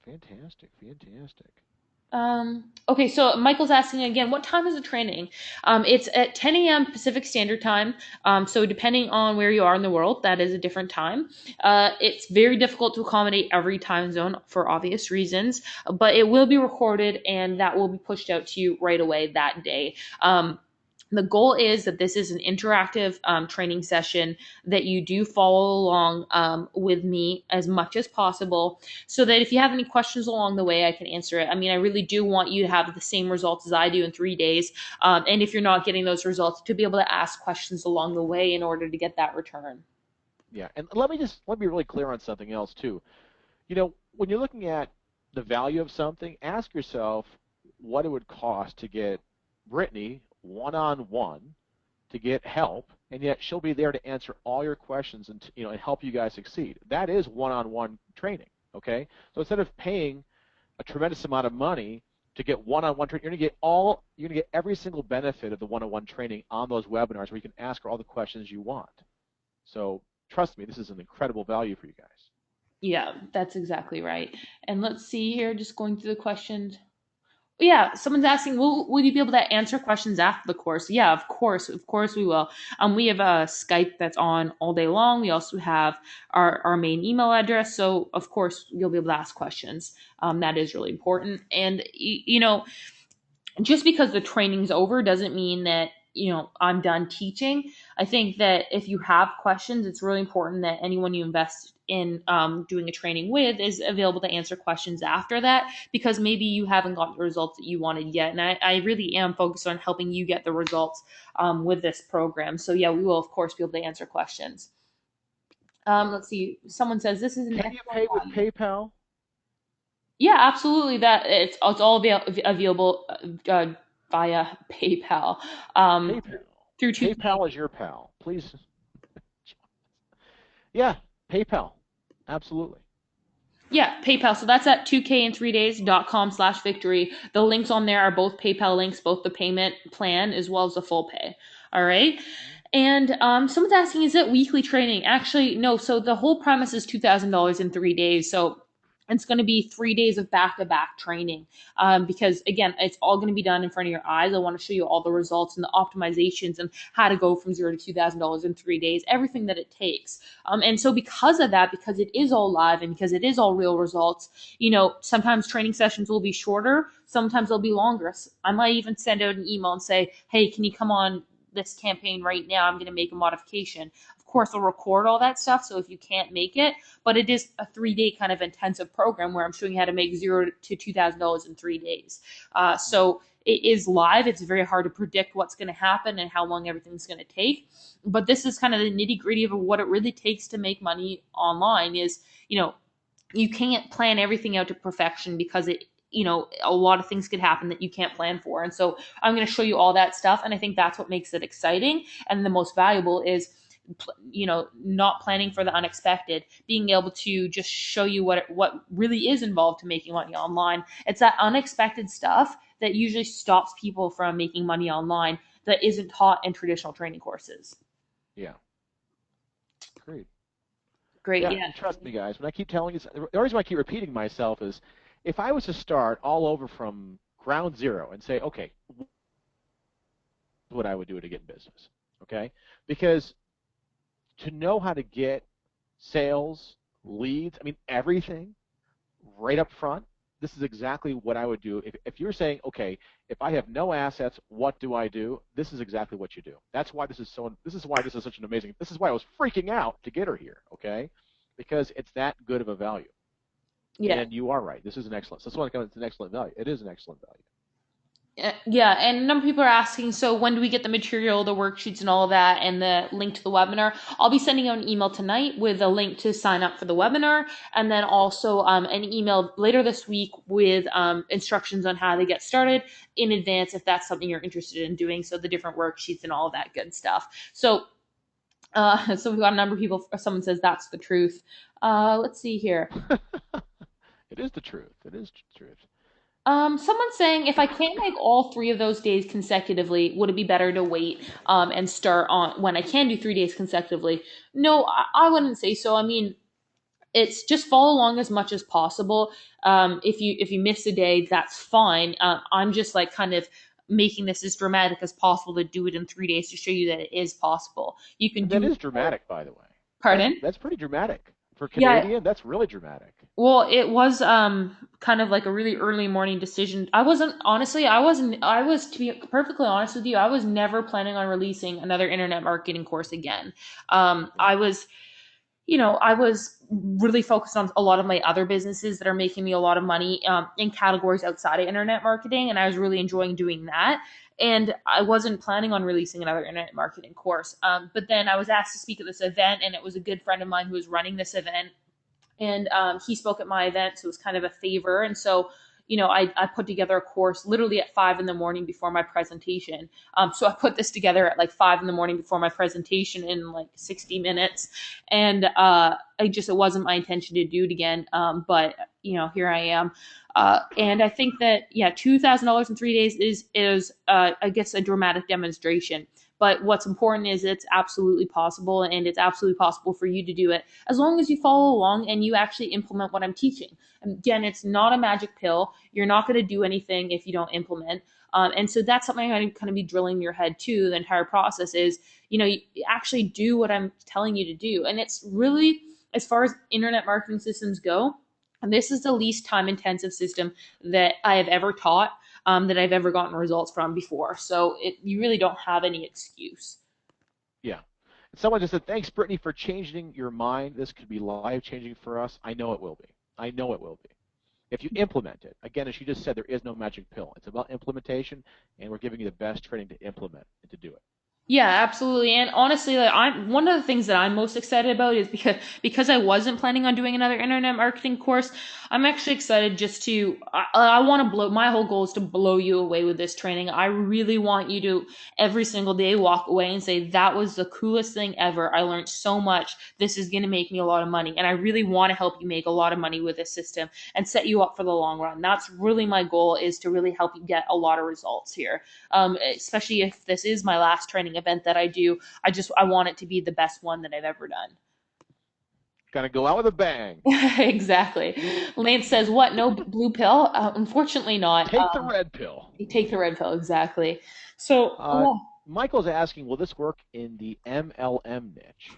Fantastic. Fantastic. Okay, so Michael's asking again, what time is the training? It's at 10 a.m. Pacific Standard Time. So depending on where you are in the world, that is a different time. It's very difficult to accommodate every time zone for obvious reasons, but it will be recorded and that will be pushed out to you right away that day. The goal is that this is an interactive training session, that you do follow along with me as much as possible, so that if you have any questions along the way, I can answer it. I mean, I really do want you to have the same results as I do in 3 days. And if you're not getting those results, to be able to ask questions along the way in order to get that return. Yeah. And let me be really clear on something else too. When you're looking at the value of something, ask yourself what it would cost to get Brittany one-on-one to get help, and yet she'll be there to answer all your questions and help you guys succeed. That is one-on-one training. Okay. So instead of paying a tremendous amount of money to get one-on-one training, you're going to get every single benefit of the one-on-one training on those webinars where you can ask her all the questions you want. So trust me, this is an incredible value for you guys. Yeah, that's exactly right. And let's see here, just going through the questions. Yeah, someone's asking, will you be able to answer questions after the course? Yeah, of course we will. We have a Skype that's on all day long. We also have our main email address, so of course you'll be able to ask questions. That is really important. And just because the training's over doesn't mean that I'm done teaching. I think that if you have questions, it's really important that anyone you invest in doing a training with is available to answer questions after that, because maybe you haven't got the results that you wanted yet. And I really am focused on helping you get the results with this program. So yeah, we will of course be able to answer questions. Let's see. Someone says this is an Can you excellent pay with value. PayPal? Yeah, absolutely. That it's all available via PayPal PayPal. through 2K. PayPal is your pal. Please. Yeah, PayPal. Absolutely. Yeah, PayPal. So that's at 2kin3days.com/victory. The links on there are both PayPal links, both the payment plan as well as the full pay. All right. And someone's asking, is it weekly training? Actually, no. So the whole premise is $2,000 in 3 days. So it's going to be 3 days of back-to-back training, because again, it's all going to be done in front of your eyes. I want to show you all the results and the optimizations and how to go from zero to $2,000 in 3 days, everything that it takes. And so because of that, because it is all live and because it is all real results, sometimes training sessions will be shorter, sometimes they'll be longer. I might even send out an email and say, hey, can you come on this campaign right now? I'm going to make a modification. Of course, I'll record all that stuff. So if you can't make it, but it is a 3 day kind of intensive program where I'm showing you how to make zero to $2,000 in 3 days. So it is live. It's very hard to predict what's going to happen and how long everything's going to take. But this is kind of the nitty gritty of what it really takes to make money online. Is you can't plan everything out to perfection, because a lot of things could happen that you can't plan for. And so I'm going to show you all that stuff, and I think that's what makes it exciting and the most valuable is not planning for the unexpected, being able to just show you what really is involved to making money online. It's that unexpected stuff that usually stops people from making money online, that isn't taught in traditional training courses. Yeah. Great. Great. Yeah, Yeah. and trust me, guys. When I keep telling you, the reason why I keep repeating myself is, if I was to start all over from ground zero and say, okay, what I would do to get in business, okay? Because to know how to get sales, leads, I mean, everything right up front, this is exactly what I would do. If you're saying, okay, if I have no assets, what do I do? This is exactly what you do. That's why this is why this is such an amazing, this is why I was freaking out to get her here, okay? Because it's that good of a value. Yeah. And you are right. This is an excellent, so that's why it's an excellent value. It is an excellent value. Yeah, and a number of people are asking, so when do we get the material, the worksheets, and all of that, and the link to the webinar? I'll be sending out an email tonight with a link to sign up for the webinar, and then also an email later this week with instructions on how to get started in advance if that's something you're interested in doing. So the different worksheets and all of that good stuff. So we've got a number of people. Someone says that's the truth. Let's see here. It is the truth. It is the truth. Someone's saying if I can't make all 3 of those days consecutively, would it be better to wait and start on when I can do 3 days consecutively? No, I wouldn't say so. I mean, it's just follow along as much as possible. If you miss a day, that's fine. I'm just like kind of making this as dramatic as possible to do it in 3 days to show you that it is possible. You can And that do. is dramatic, by the way. Pardon? That's pretty dramatic for Yeah. Canadian. That's really dramatic. Well, it was kind of like a really early morning decision. I was, to be perfectly honest with you, I was never planning on releasing another internet marketing course again. I was really focused on a lot of my other businesses that are making me a lot of money in categories outside of internet marketing, and I was really enjoying doing that. And I wasn't planning on releasing another internet marketing course. But then I was asked to speak at this event, and it was a good friend of mine who was running this event, and he spoke at my event, so it was kind of a favor. And so I put together a course literally at 5 in the morning before my presentation. So I put this together at like 5 in the morning before my presentation in like 60 minutes, and it wasn't my intention to do it again. But here I am. And I think that yeah, $2,000 in 3 days is I guess a dramatic demonstration. But what's important is it's absolutely possible, and it's absolutely possible for you to do it as long as you follow along and you actually implement what I'm teaching. Again, it's not a magic pill. You're not going to do anything if you don't implement. And so that's something I'm kind of be drilling in your head too. The entire process is, you actually do what I'm telling you to do. And it's really, as far as internet marketing systems go, and this is the least time intensive system that I have ever taught. that I've ever gotten results from before. So you really don't have any excuse. Yeah. Someone just said, "Thanks, Brittany, for changing your mind. This could be life changing for us." I know it will be. I know it will be. If you implement it, again, as she just said, there is no magic pill. It's about implementation, and we're giving you the best training to implement and to do it. Yeah, absolutely. And honestly, like I'm one of the things that I'm most excited about is because I wasn't planning on doing another internet marketing course. I'm actually excited just to I want to blow my whole goal is to blow you away with this training. I really want you to every single day walk away and say that was the coolest thing ever. I learned so much. This is going to make me a lot of money, and I really want to help you make a lot of money with this system and set you up for the long run. That's really my goal, is to really help you get a lot of results here. Especially if this is my last training event that I do. I want it to be the best one that I've ever done. Gonna go out with a bang. Exactly. Lance says, "What? No blue pill? Unfortunately, not. Take the red pill. You take the red pill." Exactly. So, Uh, Michael's asking, will this work in the MLM niche?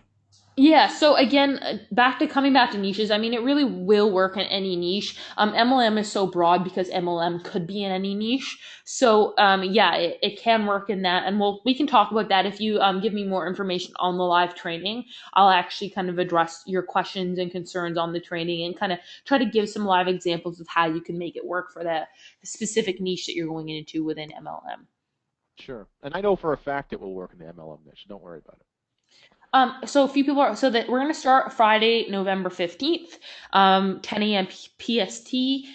yeah, so again, back to coming back to niches. I mean, it really will work in any niche. MLM is so broad because MLM could be in any niche. So yeah, it can work in that, and we can talk about that if you give me more information on the live training. I'll actually kind of address your questions and concerns on the training and kind of try to give some live examples of how you can make it work for the specific niche that you're going into within MLM. Sure. And I know for a fact it will work in the MLM niche. Don't worry about it. So a few people are so that we're gonna start Friday, November 15th, 10 a.m. PST.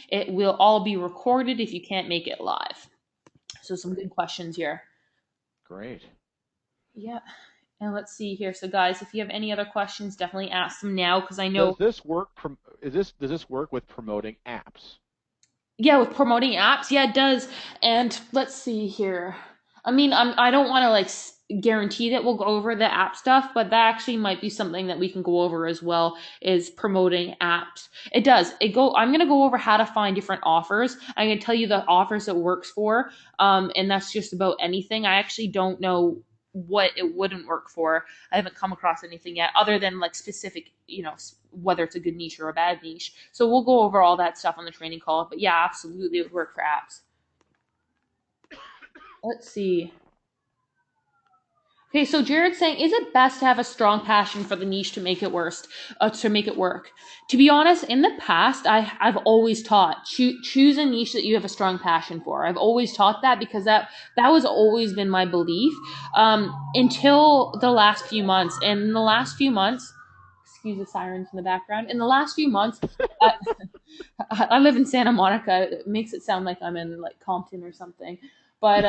It will all be recorded if you can't make it live. So some Great. good questions here. Great. Yeah. And let's see here. So guys, if you have any other questions, definitely ask them now because I Does know this work? Does this work with promoting apps? yeah, with promoting apps, yeah, it does. And let's see here. I mean, I don't want to like guarantee that we'll go over the app stuff, but that actually might be something that we can go over as well. Is promoting apps. It does. It go. I'm gonna go over how to find different offers. I'm gonna tell you the offers it works for. And that's just about anything. I actually don't know what it wouldn't work for. I haven't come across anything yet, other than like specific, whether it's a good niche or a bad niche. So we'll go over all that stuff on the training call. But yeah, absolutely, it would work for apps. Let's see. Okay, so Jared's saying, is it best to have a strong passion for the niche to make it to make it work? To be honest, in the past, I've always taught choose a niche that you have a strong passion for. I've always taught that because that was always been my belief until the last few months. And in the last few months, excuse the sirens in the background. In the last few months, uh, I live in Santa Monica. It makes it sound like I'm in like Compton or something. But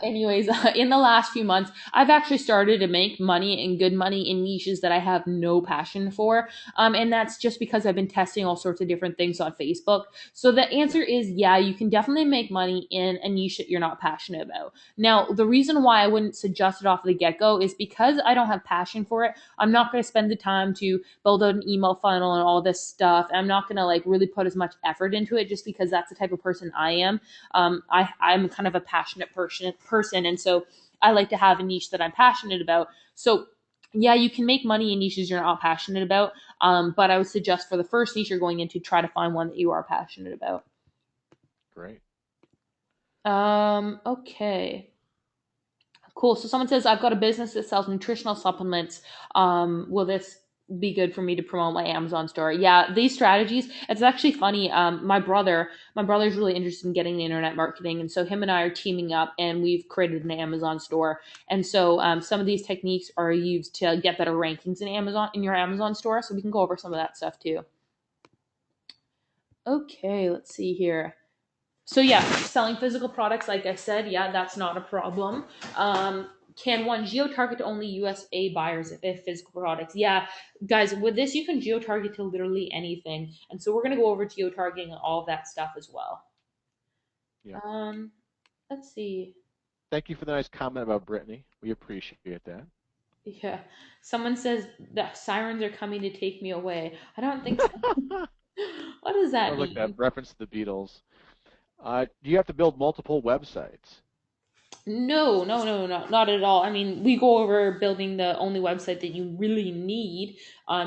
anyways, in the last few months, I've actually started to make money and good money in niches that I have no passion for. And that's just because I've been testing all sorts of different things on Facebook. So the Yeah. answer is yeah, you can definitely make money in a niche that you're not passionate about. Now, the reason why I wouldn't suggest it off the get go is because I don't have passion for it. I'm not going to spend the time to build out an email funnel and all this stuff. I'm not going to like really put as much effort into it just because that's the type of person I am. I'm kind of a passionate person, and so I like to have a niche that I'm passionate about. So yeah, you can make money in niches you're not passionate about, but I would suggest for the first niche you're going into, try to find one that you are passionate about. Great. Okay. Cool. So someone says, I've got a business that sells nutritional supplements. Will this be good for me to promote my Amazon store? Yeah, these strategies, it's actually funny. My brother's really interested in getting the internet marketing. And so him and I are teaming up and we've created an Amazon store. And so some of these techniques are used to get better rankings in your Amazon store. So we can go over some of that stuff too. Okay, let's see here. So yeah, selling physical products, like I said, yeah, that's not a problem. Can one geo target to only USA buyers if physical products? Yeah, guys, with this you can geo target to literally anything, and so we're gonna go over geo targeting and all of that stuff as well. Yeah. Um, let's see. Thank you for the nice comment about Brittany. We appreciate that. Yeah, someone says the sirens are coming to take me away. I don't think so. What does that Sounds like that mean? reference to the Beatles. Do you have to build multiple websites? No, no, no, no, not at all. I mean, we go over building the only website that you really need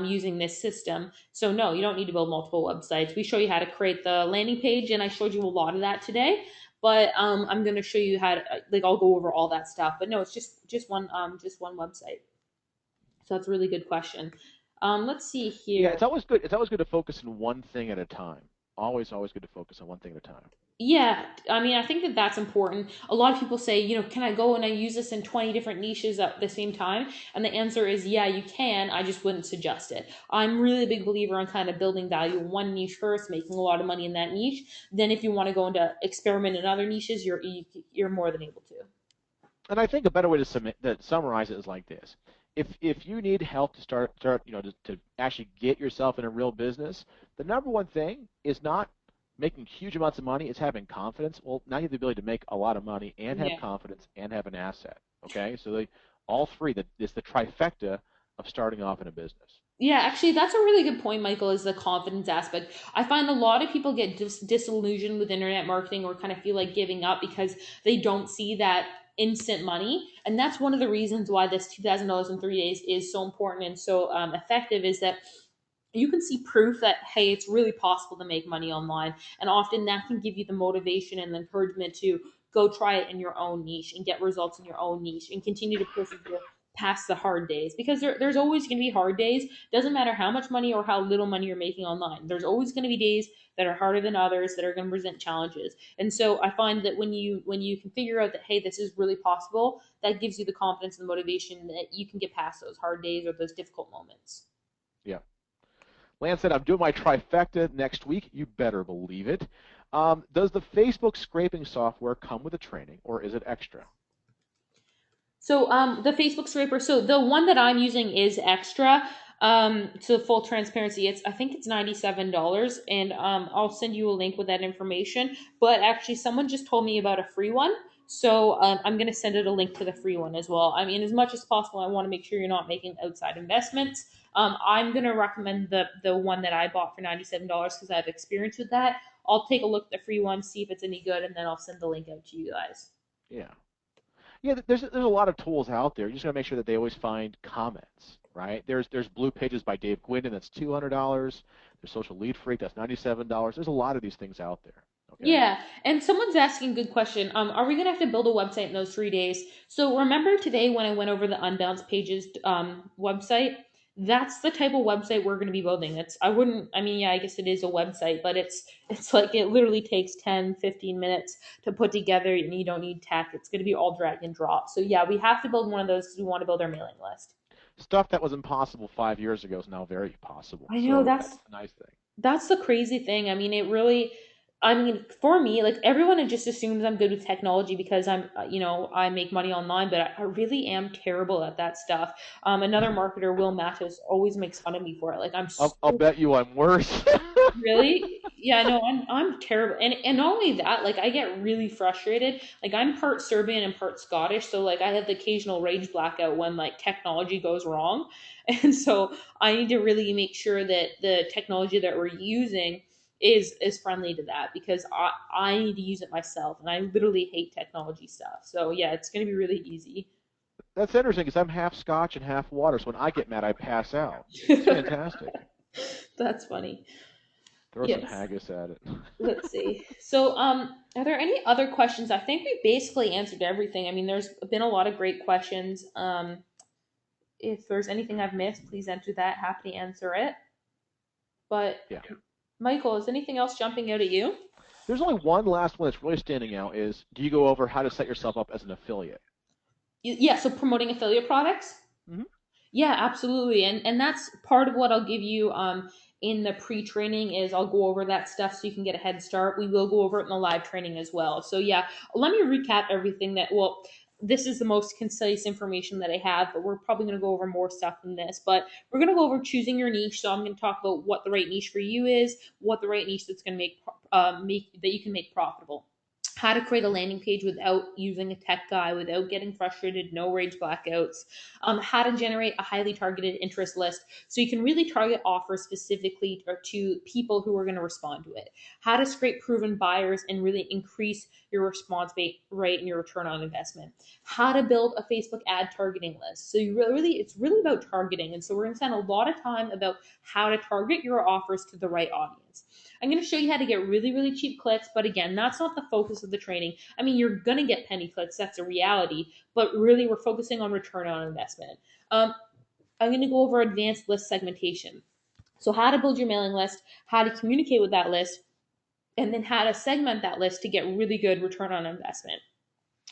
using this system. So, no, you don't need to build multiple websites. We show you how to create the landing page, and I showed you a lot of that today. But I'm going to show you how to, like, I'll go over all that stuff. But no, it's just one website. So that's a really good question. Let's see Yeah, here. it's always good. It's always good to focus on one thing at a time. Always good to focus on one thing at a time. Yeah, I mean, I think that that's important. A lot of people say, can I go and I use this in 20 different niches at the same time? And the answer is, yeah, you can. I just wouldn't suggest it. I'm really a big believer on kind of building value in one niche first, making a lot of money in that niche. Then, if you want to go into experiment in other niches, you're more than able to. And I think a better way to summarize it is like this: if you need help to start to actually get yourself in a real business, the number one thing is not making huge amounts of money; it's having confidence. Well, now you have the ability to make a lot of money and have Yeah. confidence and have an asset. Okay, so all three. That is the trifecta of starting off in a business. Yeah, actually, that's a really good point, Michael, is the confidence aspect. I find a lot of people get disillusioned with internet marketing or kind of feel like giving up because they don't see that instant money. And that's one of the reasons why this $2,000 in 3 days is so important and so effective is that you can see proof that, hey, it's really possible to make money online. And often that can give you the motivation and the encouragement to go try it in your own niche and get results in your own niche and continue to persevere past the hard days because there's always going to be hard days. Doesn't matter how much money or how little money you're making online, there's always going to be days that are harder than others that are going to present challenges. And so I find that when you can figure out that, hey, this is really possible, that gives you the confidence and the motivation that you can get past those hard days or those difficult moments. Yeah. Lance said, I'm doing my trifecta next week. You better believe it. Does the Facebook scraping software come with a training or is it extra? So the Facebook scraper. So the one that I'm using is extra. To full transparency, I think it's $97, and I'll send you a link with that information. But actually, someone just told me about a free one, so I'm gonna send it a link to the free one as well. I mean, as much as possible, I want to make sure you're not making outside investments. I'm gonna recommend the one that I bought for $97 because I have experience with that. I'll take a look at the free one, see if it's any good, and then I'll send the link out to you guys. Yeah. Yeah, there's a lot of tools out there. You just got to make sure that they always find comments, right? There's Blue Pages by Dave Gwynn, that's $200. There's Social Lead Freak, that's $97. There's a lot of these things out there. Okay. Yeah, and someone's asking a good question. Are we gonna have to build a website in those 3 days? So remember today when I went over the Unbounce Pages website? That's the type of website we're gonna be building. It's I wouldn't I mean, yeah, I guess it is a website, but it's like it literally takes 10, 15 minutes to put together and you don't need tech. It's gonna be all drag and drop. So yeah, we have to build one of those because we want to build our mailing list. Stuff that was impossible 5 years ago is now very possible. I know So that's that's a nice thing. That's the crazy thing. I mean, I mean, for me, like everyone just assumes I'm good with technology because I make money online, but I really am terrible at that stuff. Another marketer, Will Matos, always makes fun of me for it. Like I'm I'll so bet you I'm worse. Really? Yeah, no, I'm terrible. And not only that, like I get really frustrated. Like I'm part Serbian and part Scottish, so like I have the occasional rage blackout when like technology goes wrong. And so I need to really make sure that the technology that we're using is friendly to that because I need to use it myself and I literally hate technology stuff. So yeah, it's gonna be really easy. That's interesting because I'm half Scotch and half water. So when I get mad, I pass out. It's fantastic. That's funny. Throw some Yes. haggis at it. Let's see. So, are there any other questions? I think we basically answered everything. I mean, there's been a lot of great questions. If there's anything I've missed, please enter that. Happy to answer it. But, Yeah. Michael, is anything else jumping out at you? There's only one last one that's really standing out is do you go over how to set yourself up as an affiliate? Yeah, so promoting affiliate products? Hmm. Yeah, absolutely. And that's part of what I'll give you in the pre-training is I'll go over that stuff so you can get a head start. We will go over it in the live training as well. So yeah, let me recap everything this is the most concise information that I have, but we're probably going to go over more stuff than this. But we're going to go over choosing your niche. So I'm going to talk about what the right niche for you is, what the right niche that's going to make that you can make profitable. how to create a landing page without using a tech guy, without getting frustrated, no rage blackouts, how to generate a highly targeted interest list so you can really target offers specifically or to people who are going to respond to it, how to scrape proven buyers and really increase your response rate and your return on investment, how to build a Facebook ad targeting list. So you really, it's really about targeting. And so we're going to spend a lot of time about how to target your offers to the right audience. I'm going to show you how to get really, really cheap clicks, but again, that's not the focus of the training. I mean, you're going to get penny clicks, that's a reality, but really we're focusing on return on investment. I'm going to go over advanced list segmentation. So, how to build your mailing list, how to communicate with that list, and then how to segment that list to get really good return on investment,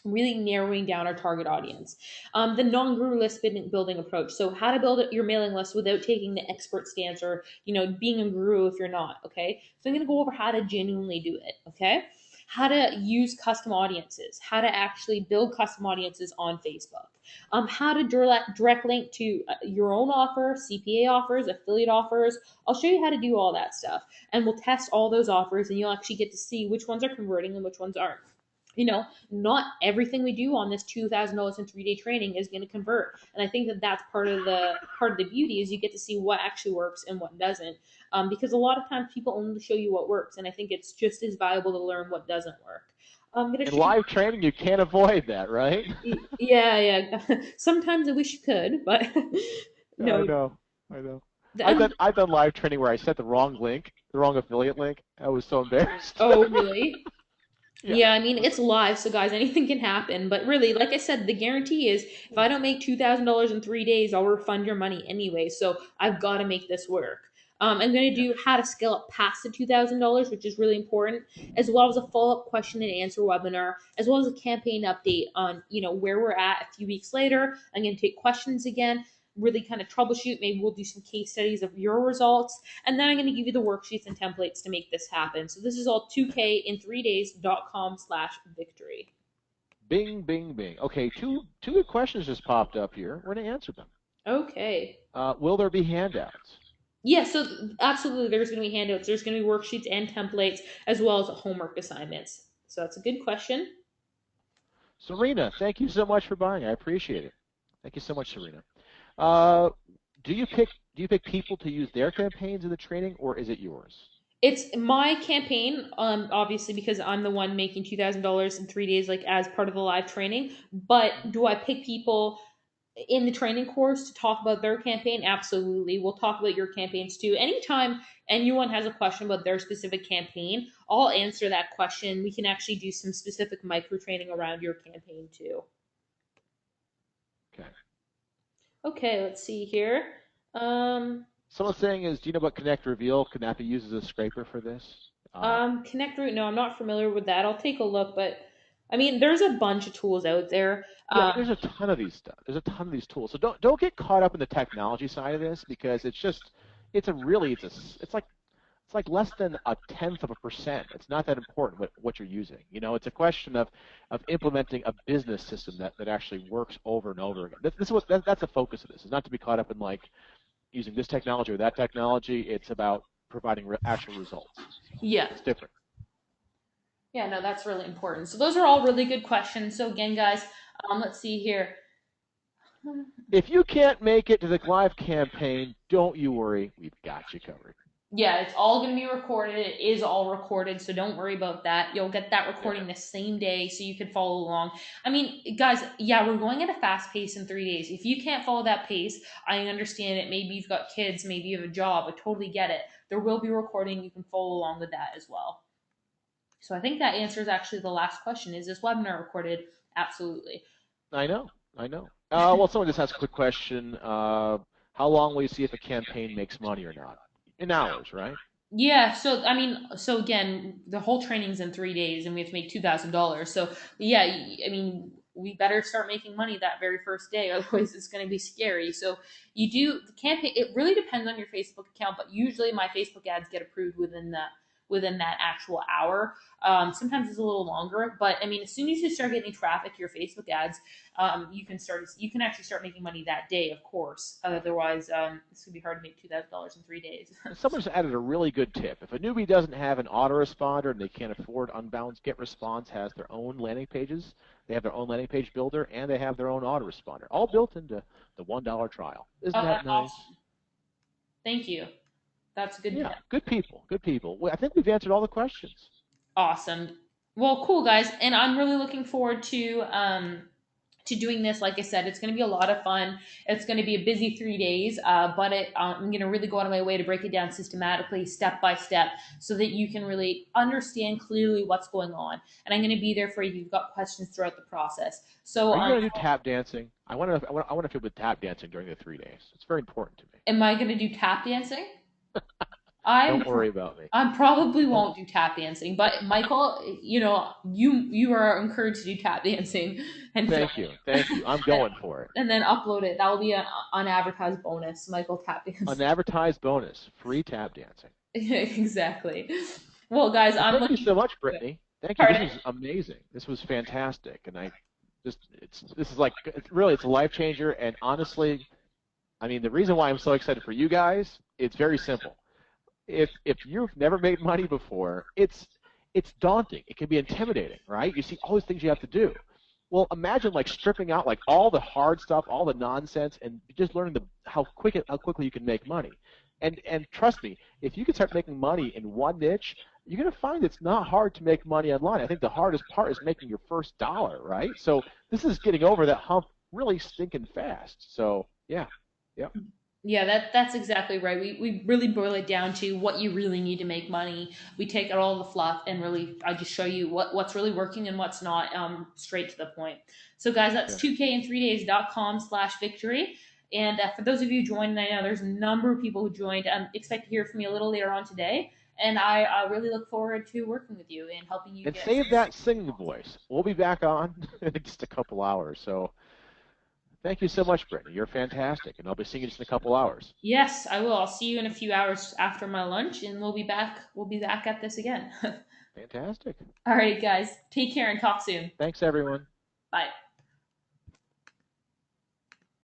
really narrowing down our target audience. The non-guru list building approach. So how to build your mailing list without taking the expert stance or being a guru if you're not. Okay, so I'm going to go over how to genuinely do it. Okay, how to use custom audiences, how to actually build custom audiences on Facebook, how to direct link to your own offer, CPA offers, affiliate offers. I'll show you how to do all that stuff, and we'll test all those offers, and you'll actually get to see which ones are converting and which ones aren't. Not everything we do on this $2,000 in 3-day training is going to convert, and I think that that's part of the beauty is you get to see what actually works and what doesn't, because a lot of times people only show you what works, and I think it's just as valuable to learn what doesn't work. I'm gonna In show live training, you can't avoid that, right? yeah. Sometimes I wish you could, but I no. know, I know. I've The, done I've done live training where I set the wrong link, the wrong affiliate link. I was so embarrassed. oh, really? Yeah. Yeah, I mean, it's live, so guys, anything can happen. But really, like I said, the guarantee is if I don't make $2,000 in 3 days, I'll refund your money anyway. So I've got to make this work. I'm going to Yeah. do how to scale up past the $2,000, which is really important, as well as a follow up question and answer webinar, as well as a campaign update on where we're at a few weeks later. I'm going to take questions again, really kind of troubleshoot. Maybe we'll do some case studies of your results, and then I'm going to give you the worksheets and templates to make this happen. So this is all 2kinthree days.com/victory. Bing, bing, bing. Okay, two good questions just popped up here. We're going to answer them. Okay. Will there be handouts? Yeah, so absolutely there's going to be handouts. There's going to be worksheets and templates as well as homework assignments. So that's a good question. Serena, thank you so much for buying. I appreciate it. Thank you so much, Serena. Uh, do you pick people to use their campaigns in the training, or is it yours? It's my campaign, obviously because I'm the one making $2,000 in 3 days, like as part of the live training. But do I pick people in the training course to talk about their campaign? Absolutely. We'll talk about your campaigns too. Anytime anyone has a question about their specific campaign, I'll answer that question. We can actually do some specific micro training around your campaign too. Okay. Okay, let's see here. Um, Someone's saying do you know about Connect Reveal? Can that be used as a scraper for this? Connect Route. No, I'm not familiar with that. I'll take a look, but I mean, there's a bunch of tools out there. Yeah, there's a ton of these stuff. There's a ton of these tools. So don't get caught up in the technology side of this because it's like less than a tenth of a percent. It's not that important what you're using. It's a question of implementing a business system that actually works over and over again. That's the focus of this. It's not to be caught up in like using this technology or that technology. It's about providing actual results. So Yeah. it's different. Yeah, no, that's really important. So those are all really good questions. So again, guys, let's see here. If you can't make it to the live campaign, don't you worry. We've got you covered. Yeah, it's all going to be recorded. It is all recorded, so don't worry about that. You'll get that recording the same day so you can follow along. I mean, guys, yeah, we're going at a fast pace in 3 days. If you can't follow that pace, I understand it. Maybe you've got kids, maybe you have a job. I totally get it. There will be recording. You can follow along with that as well. So I think that answers actually the last question. Is this webinar recorded? Absolutely. I know. I know. Well, someone just asked a quick question. How long will you see if a campaign makes money or not? In hours, right? Yeah, so I mean, so again, the whole training's in 3 days, and we have to make $2,000. So yeah, I mean, we better start making money that very first day, otherwise it's going to be scary. So the campaign. It really depends on your Facebook account, but usually my Facebook ads get approved within within that actual hour. Sometimes it's a little longer, but I mean, as soon as you start getting traffic to your Facebook ads, you can actually start making money that day, of course. Otherwise, it's gonna be hard to make $2,000 in 3 days. And someone just added a really good tip. If a newbie doesn't have an autoresponder and they can't afford Unbound's GetResponse has their own landing pages, they have their own landing page builder, and they have their own autoresponder, all built into the $1 trial. Isn't Oh, that that's nice? awesome. Thank you. That's a good Yeah, tip. good people, good people. Well, I think we've answered all the questions. Awesome. Well, cool guys, and I'm really looking forward to doing this. Like I said, it's going to be a lot of fun. It's going to be a busy 3 days, but I'm going to really go out of my way to break it down systematically, step by step, so that you can really understand clearly what's going on. And I'm going to be there for you if you've got questions throughout the process. So, Are you going to do tap dancing? I want to feel with tap dancing during the 3 days. It's very important to me. am I going to do tap dancing? I'm Don't worry about me. I probably Don't. won't do tap dancing, but Michael, you are encouraged to do tap dancing and film Thank you, thank you. I'm going for it. and then upload it. That will be an unadvertised bonus. Michael tap An dancing. advertised bonus, free tap dancing. Exactly. Well, guys, Well, I'm thank you looking so much, forward to it. Brittany. Thank you. This Pardon? was amazing. This was fantastic, and I just this is like it's a life changer. And honestly, I mean, the reason why I'm so excited for you guys, it's very simple. If you've never made money before, it's daunting. It can be intimidating, right? You see all these things you have to do. Well, imagine like stripping out like all the hard stuff, all the nonsense, and just learning how quickly you can make money. And trust me, if you can start making money in one niche, you're gonna find it's not hard to make money online. I think the hardest part is making your first dollar, right? So this is getting over that hump really stinking fast. So yeah, yeah, Yeah, that's exactly right. We really boil it down to what you really need to make money. We take out all the fluff and really I just show you what's really working and what's not, straight to the point. So guys, that's yeah. 2kin3days.com/victory. And for those of you who joined, and I know there's a number of people who joined, expect to hear from me a little later on today. And I really look forward to working with you and helping you And get. save that singing voice. We'll be back on in just a couple hours. So thank you so much, Brittany. You're fantastic, and I'll be seeing you just in a couple hours. Yes, I will. I'll see you in a few hours after my lunch, and we'll be back. We'll be back at this again. Fantastic. All right, guys. Take care and talk soon. Thanks, everyone. Bye.